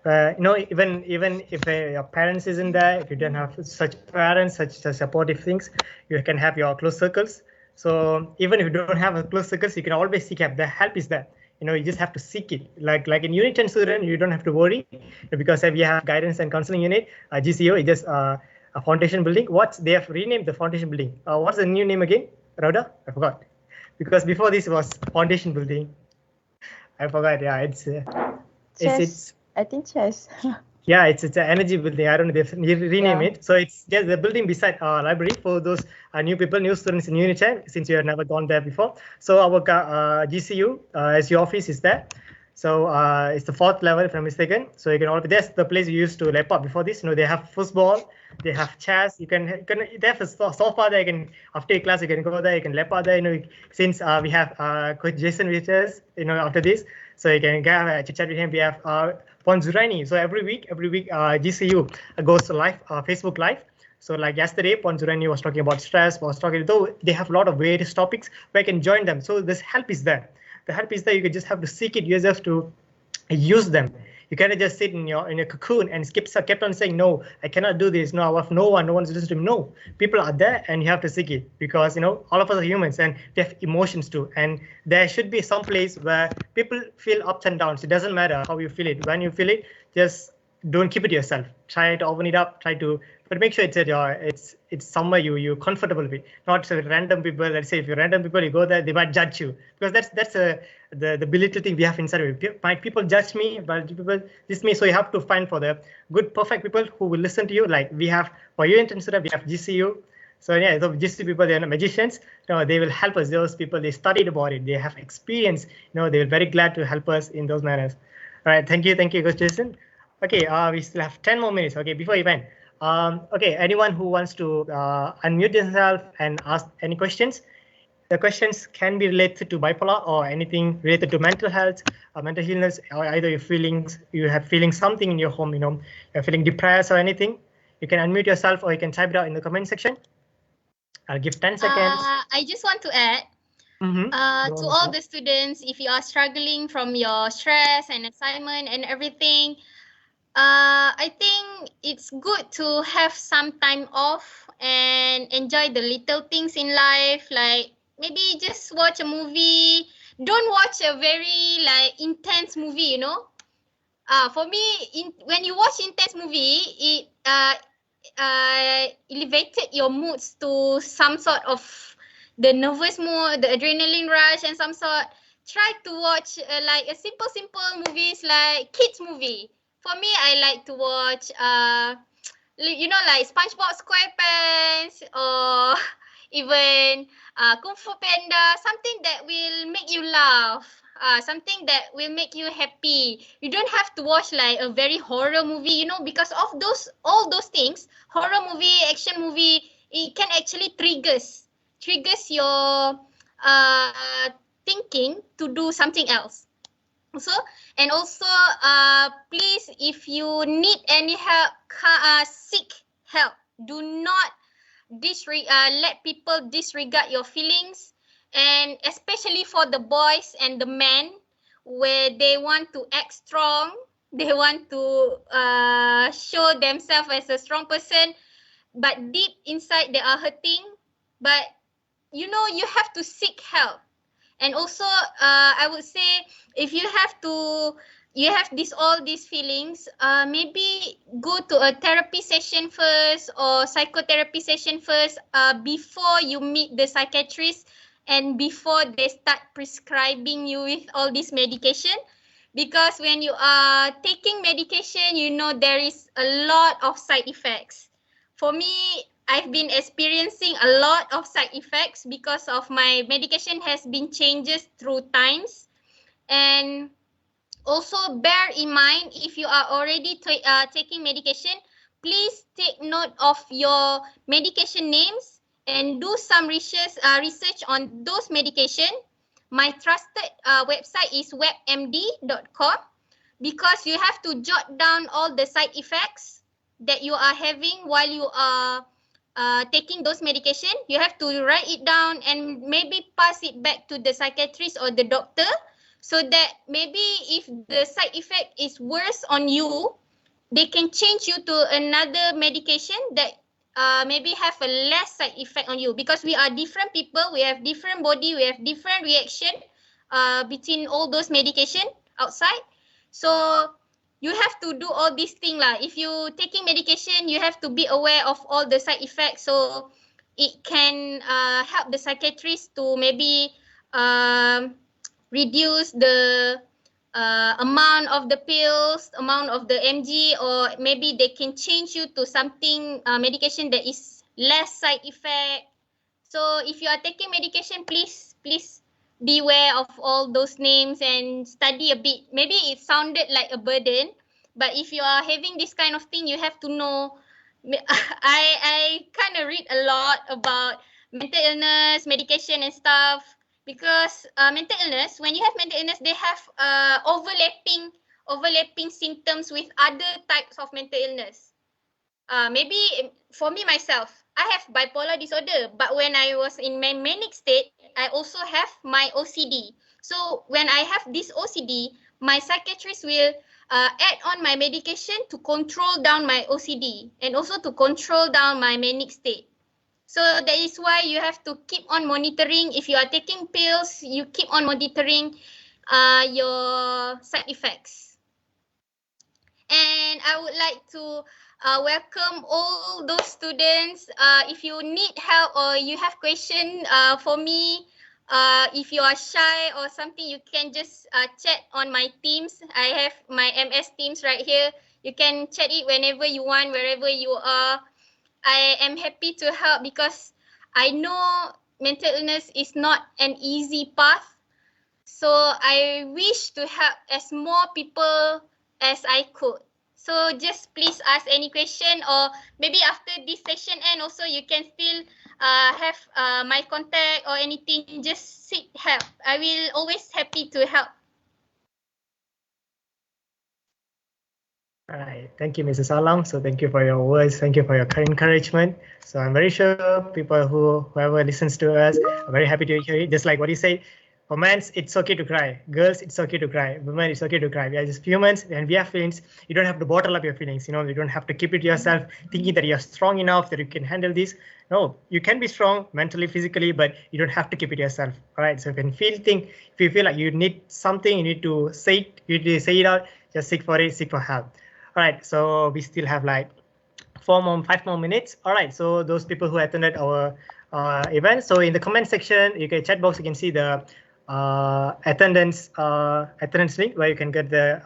S1: Even if your parents isn't there, if you don't have such parents, such supportive things, you can have your close circles. So even if you don't have a close circles, you can always seek help. The help is there. You just have to seek it. Like in UNITEN student, you don't have to worry because we have guidance and counseling unit. GCO is just a foundation building. They have renamed the foundation building. What's the new name again, Rhoda? I forgot. Because before this was foundation building. I forgot. Yeah, it's
S5: I think chess.
S1: Yeah, it's an energy building. I don't know. They've renamed it. So it's just the building beside our library for those new people, new students in UNITEN, since you have never gone there before. So our GCU, SU office is there. So it's the 4th level, if I'm mistaken. So you can that's the place you used to lap up before this. They have football, they have chess. They have a sofa there. After class, you can go there. You can lap up there. Since we have Coach Jason with us, after this, so you can get a chat with him. We have Ponzurani. So every week, GCU goes live, Facebook Live. So like yesterday, Ponzurani was talking about stress. Though they have a lot of various topics where I can join them. So this help is there. The help is there. You can just have to seek it yourself to use them. You cannot just sit in a cocoon and kept on saying, no, I cannot do this. No, I have no one's listening to me. No, people are there and you have to seek it because, all of us are humans and we have emotions too. And there should be some place where people feel ups and downs. It doesn't matter how you feel it. When you feel it, just don't keep it yourself. Try to open it up. But make sure it's somewhere you're comfortable with. Not random people. Let's say if you're random people, you go there, they might judge you because that's the belittling we have inside of it. Might people judge me, but people this me. So you have to find for the good, perfect people who will listen to you. Like we have for UNITEN, we have GCU. So yeah, the GCU people, they are magicians. They will help us. Those people, they studied about it. They have experience. They're very glad to help us in those manners. All right, thank you, Coach Jason. Okay, we still have 10 more minutes. Okay, before you end. Okay, anyone who wants to unmute themselves and ask any questions. The questions can be related to bipolar or anything related to mental health, mental illness, or either you have feeling something in your home, you're feeling depressed or anything. You can unmute yourself or you can type it out in the comment section. I'll give 10 seconds.
S2: I just want to add to all the students, if you are struggling from your stress and assignment and everything, I think it's good to have some time off and enjoy the little things in life, like maybe just watch a movie. Don't watch a very intense movie, For me, when you watch intense movie, it elevated your moods to some sort of the nervous mood, the adrenaline rush and some sort. Try to watch like a simple movies like kids movie. For me, I like to watch, like SpongeBob SquarePants or even Kung Fu Panda, something that will make you laugh, something that will make you happy. You don't have to watch like a very horror movie, because of all those things, horror movie, action movie, it can actually triggers your thinking to do something else. Also, please, if you need any help, seek help. Do not let people disregard your feelings, and especially for the boys and the men, where they want to act strong, they want to show themselves as a strong person, but deep inside they are hurting. But you have to seek help. And also, I would say, if you have all these feelings, maybe go to a therapy session first or psychotherapy session first before you meet the psychiatrist and before they start prescribing you with all this medication. Because when you are taking medication, there is a lot of side effects. For me, I've been experiencing a lot of side effects because of my medication has been changes through times. And also bear in mind, if you are already taking medication, please take note of your medication names and do some research on those medication. My trusted website is webmd.com, because you have to jot down all the side effects that you are having while you are taking those medication. You have to write it down and maybe pass it back to the psychiatrist or the doctor, so that maybe if the side effect is worse on you, they can change you to another medication that maybe have a less side effect on you, because we are different people, we have different body, we have different reaction between all those medication outside. So you have to do all these things lah. If you taking medication, you have to be aware of all the side effects, so it can help the psychiatrist to maybe reduce the amount of the pills, amount of the mg, or maybe they can change you to something medication that is less side effect. So if you are taking medication, please beware of all those names and study a bit. Maybe it sounded like a burden, but if you are having this kind of thing, you have to know. I kind of read a lot about mental illness, medication and stuff, because mental illness, when you have mental illness, they have overlapping symptoms with other types of mental illness. Maybe for me myself, I have bipolar disorder, but when I was in my manic state, I also have my OCD. So when I have this OCD, my psychiatrist will add on my medication to control down my OCD and also to control down my manic state. So that is why you have to keep on monitoring. If you are taking pills, you keep on monitoring your side effects. And I would like to welcome all those students. If you need help or you have question for me, if you are shy or something, you can just chat on my Teams. I have my MS Teams right here. You can chat it whenever you want, wherever you are. I am happy to help, because I know mental illness is not an easy path. So I wish to help as more people as I could. So just please ask any question, or maybe after this session end also, you can still have my contact or anything. Just seek help. I will always happy to help.
S1: All right, thank you, Mrs. Alam. So thank you for your words. Thank you for your encouragement. So I'm very sure people whoever listens to us are very happy to hear it. Just like what you say, for men, it's okay to cry. Girls, it's okay to cry. Women, it's okay to cry. We are just humans, and we have feelings. You don't have to bottle up your feelings. You know, you don't have to keep it to yourself, thinking that you're strong enough that you can handle this. No, you can be strong mentally, physically, but you don't have to keep it to yourself. All right. So if you feel like you need something, you need to say it. You need to say it out. Just seek for it. Seek for help. All right, so we still have like 5 more minutes. All right, so those people who attended our event, so in the comment section, you can chat box, you can see the attendance link where you can get the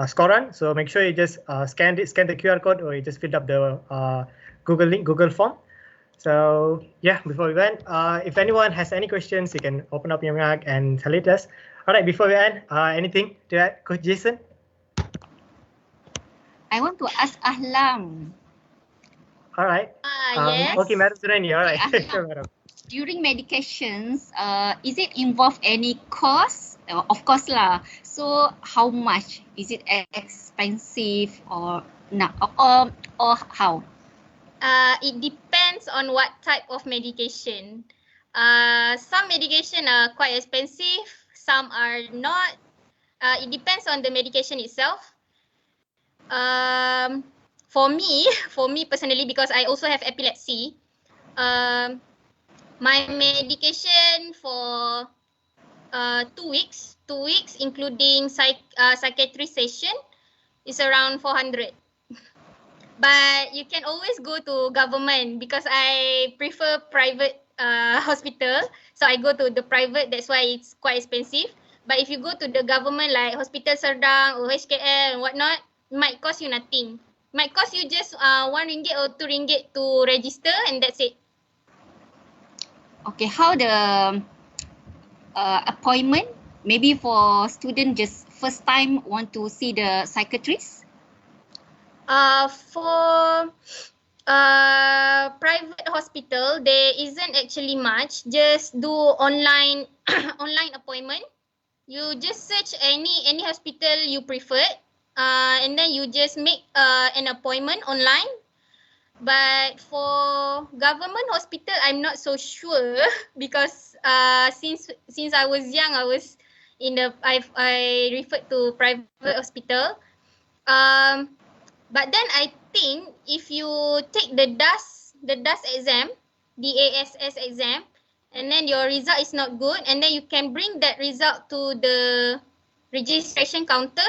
S1: score run. So make sure you just scan the QR code, or you just fill up the Google form. So yeah, before we end, if anyone has any questions, you can open up your mic and tell it us. All right, before we end, anything to add, Coach Jason?
S6: I want to ask Ahlam.
S1: All right.
S2: Yes.
S1: Okay, Madam Trainee. All right.
S6: Okay,
S1: Madam.
S6: During medications, is it involve any cost? Of course lah. So how much? Is it expensive or not? Or how?
S2: It depends on what type of medication. Some medication are quite expensive. Some are not. It depends on the medication itself. For me personally, because I also have epilepsy, my medication for 2 weeks, including psychiatry session, is around 400. But you can always go to government, because I prefer private hospital, so I go to the private. That's why it's quite expensive. But if you go to the government like Hospital Serdang or HKL and whatnot, it might cost you nothing. Might cost you just RM1 or RM2 to register, and that's it.
S6: Okay, how the appointment? Maybe for student just first time want to see the psychiatrist?
S2: For private hospital, there isn't actually much. Just do online online appointment. You just search any hospital you prefer, and then you just make an appointment online. But for government hospital, I'm not so sure because since I was young, I was I referred to private hospital. But then I think if you take the DAS exam, DASS exam, and then your result is not good, and then you can bring that result to the registration counter,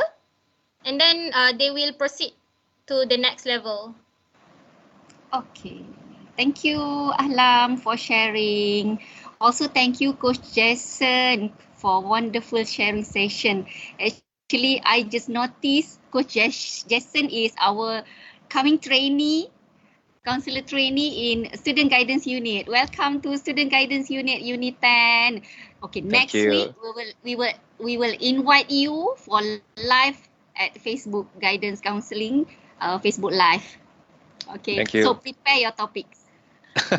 S2: and then they will proceed to the next level.
S6: Okay. Thank you, Ahlam, for sharing. Also, thank you, Coach Jason, for wonderful sharing session. Actually, I just noticed Coach Jason is our coming trainee, counselor trainee in Student Guidance Unit. Welcome to Student Guidance Unit, UNITEN. Okay, next week we will invite you for live at Facebook Guidance Counseling, Facebook Live. Okay,
S3: Thank you.
S6: so prepare your topics. So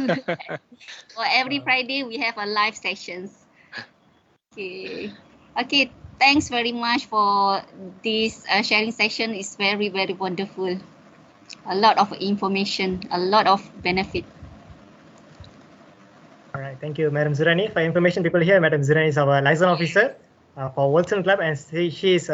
S6: every Friday we have a live sessions. Okay, okay. Thanks very much for this sharing session. It's very, very wonderful. A lot of information, a lot of benefit.
S1: All right, thank you, Madam Zurani. For information people here, Madam Zurani is our liaison officer for Walton Club, and she is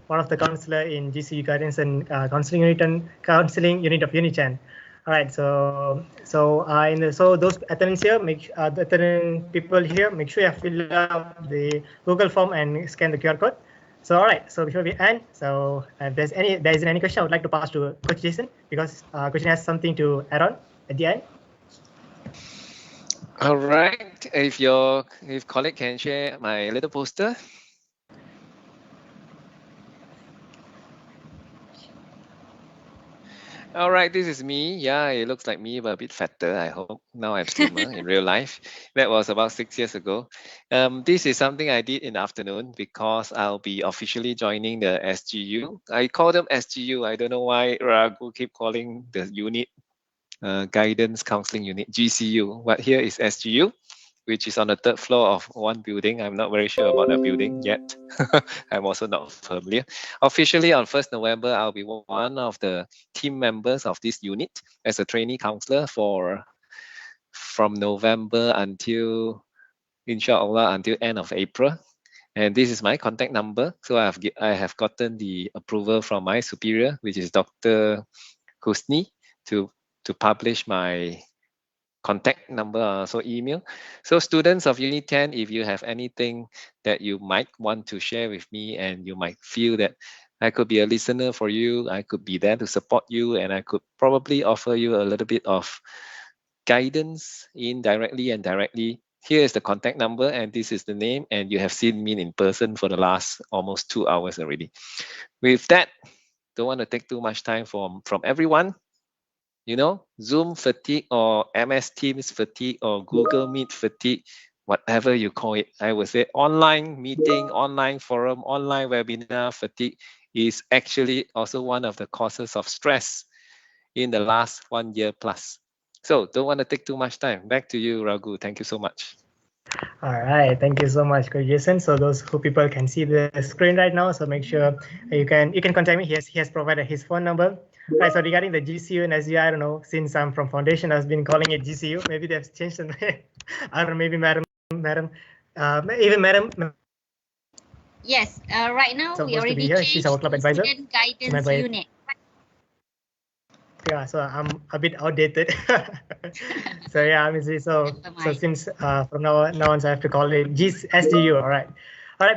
S1: one of the counselor in GCU Guidance and Counseling Unit of UNITEN. All right, so those attendants here, the attendant people here, make sure you fill out the Google form and scan the QR code. So all right, so before we end, so if there isn't any question, I would like to pass to Coach Jason because Coach has something to add on at the end.
S3: All right, if colleague can share my little poster. All right, this is me. Yeah, it looks like me, but a bit fatter, I hope. Now I'm slimmer in real life. That was about 6 years ago. This is something I did in the afternoon because I'll be officially joining the SGU. I call them SGU. I don't know why Raghu keep calling the unit Guidance Counseling Unit, GCU. But here is SGU, which is on the 3rd floor of one building. I'm not very sure about the building yet. I'm also not familiar. Officially on 1st November, I'll be one of the team members of this unit as a trainee counselor from November until, inshallah, until end of April. And this is my contact number. So I have gotten the approval from my superior, which is Dr. Husni, to publish my contact number, so email. So students of UNITEN, if you have anything that you might want to share with me and you might feel that I could be a listener for you, I could be there to support you, and I could probably offer you a little bit of guidance indirectly and directly, here is the contact number and this is the name, and you have seen me in person for the last almost 2 hours already. With that, don't want to take too much time from everyone. You know, Zoom fatigue or MS Teams fatigue or Google Meet fatigue, whatever you call it. I would say online meeting, online forum, online webinar fatigue is actually also one of the causes of stress in the last 1 year plus. So don't want to take too much time. Back to you, Raghu. Thank you so much.
S1: All right, thank you so much, Coach Jason. So those who people can see the screen right now, so make sure you can contact me. He has provided his phone number. Right, so regarding the GCU and SGU, I don't know, since I'm from Foundation, I've been calling it GCU. Maybe they've changed the name. I don't know, maybe Madam.
S6: Yes, right now we already changed
S1: She's our club advisor.
S6: Student Guidance Unit.
S1: Yeah, so I'm a bit outdated. So yeah, I mean, so since from now on, so I have to call it SGU. All right,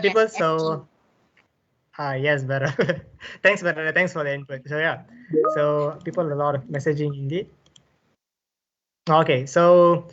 S1: people.
S6: Yes,
S1: so yes, better. Thanks, better. Thanks for the input. So yeah, so people, a lot of messaging indeed. Okay, so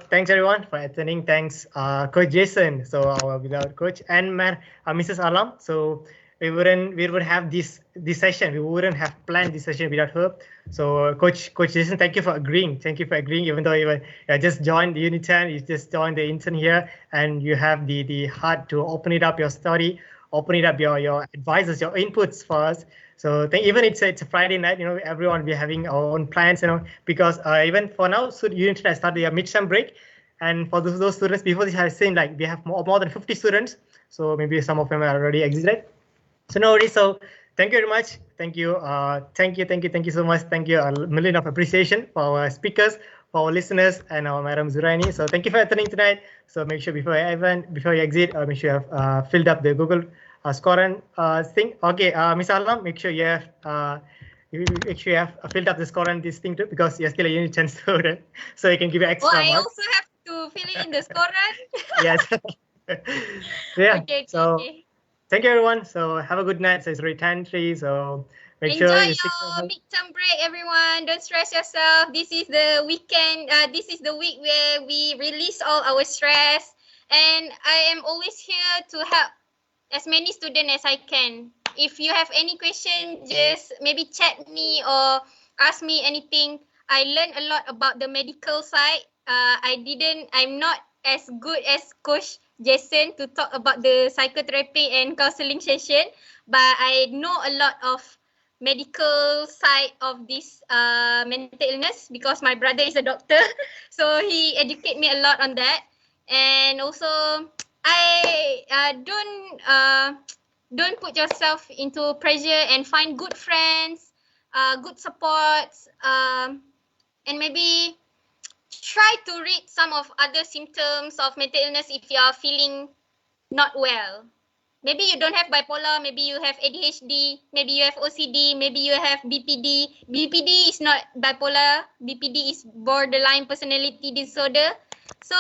S1: thanks everyone for attending. Thanks, Coach Jason. So our beloved coach and Mrs. Alam. So we would have this session. We wouldn't have planned this session without her. So Coach Jason, thank you for agreeing. Thank you for agreeing, even though you just joined the UNITEN, you just joined the intern here, and you have the heart to open it up your story, open it up your advices, your inputs for us. So even it's a Friday night, you know, everyone be having our own plans, you know, because even for now, so UNITEN has started a midterm break, and for those students before this, I've seen like we have more than 50 students. So maybe some of them are already exited. So no worries. So thank you very much. Thank you. Thank you so much. Thank you. A million of appreciation for our speakers, for our listeners, and our Madam Zuraini. So thank you for attending tonight. So make sure before you exit, make sure you have filled up the Google scoring thing. Okay, Miss Alam, make sure you have filled up the score on this thing too, because you're still a UNITEN student, so you can give you extra marks.
S2: I also have to fill in the score run.
S1: Yes. Yeah.
S2: Okay.
S1: Thank you, everyone. So have a good night. So it's already 10:03. So make
S2: Enjoy
S1: sure
S2: your midterm break, everyone. Don't stress yourself. This is the weekend. This is the week where we release all our stress, and I am always here to help as many students as I can. If you have any question, just maybe chat me or ask me anything. I learned a lot about the medical side. I'm not as good as Coach Jason to talk about the psychotherapy and counseling session, but I know a lot of medical side of this mental illness because my brother is a doctor. So he educated me a lot on that. And also, don't put yourself into pressure and find good friends, good supports, and maybe try to read some of other symptoms of mental illness if you are feeling not well. Maybe you don't have bipolar, maybe you have ADHD, maybe you have OCD, maybe you have BPD. BPD is not bipolar, BPD is borderline personality disorder. So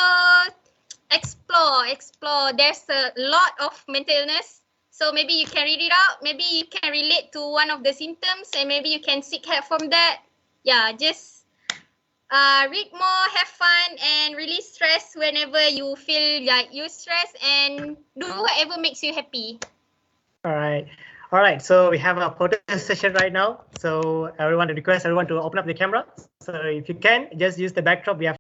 S2: explore. There's a lot of mental illness. So maybe you can read it out. Maybe you can relate to one of the symptoms and maybe you can seek help from that. Yeah, just read more, have fun, and release stress whenever you feel like you're stressed, and do whatever makes you happy.
S1: All right. So we have a photo session right now. So request everyone to open up the camera. So if you can, just use the backdrop. We have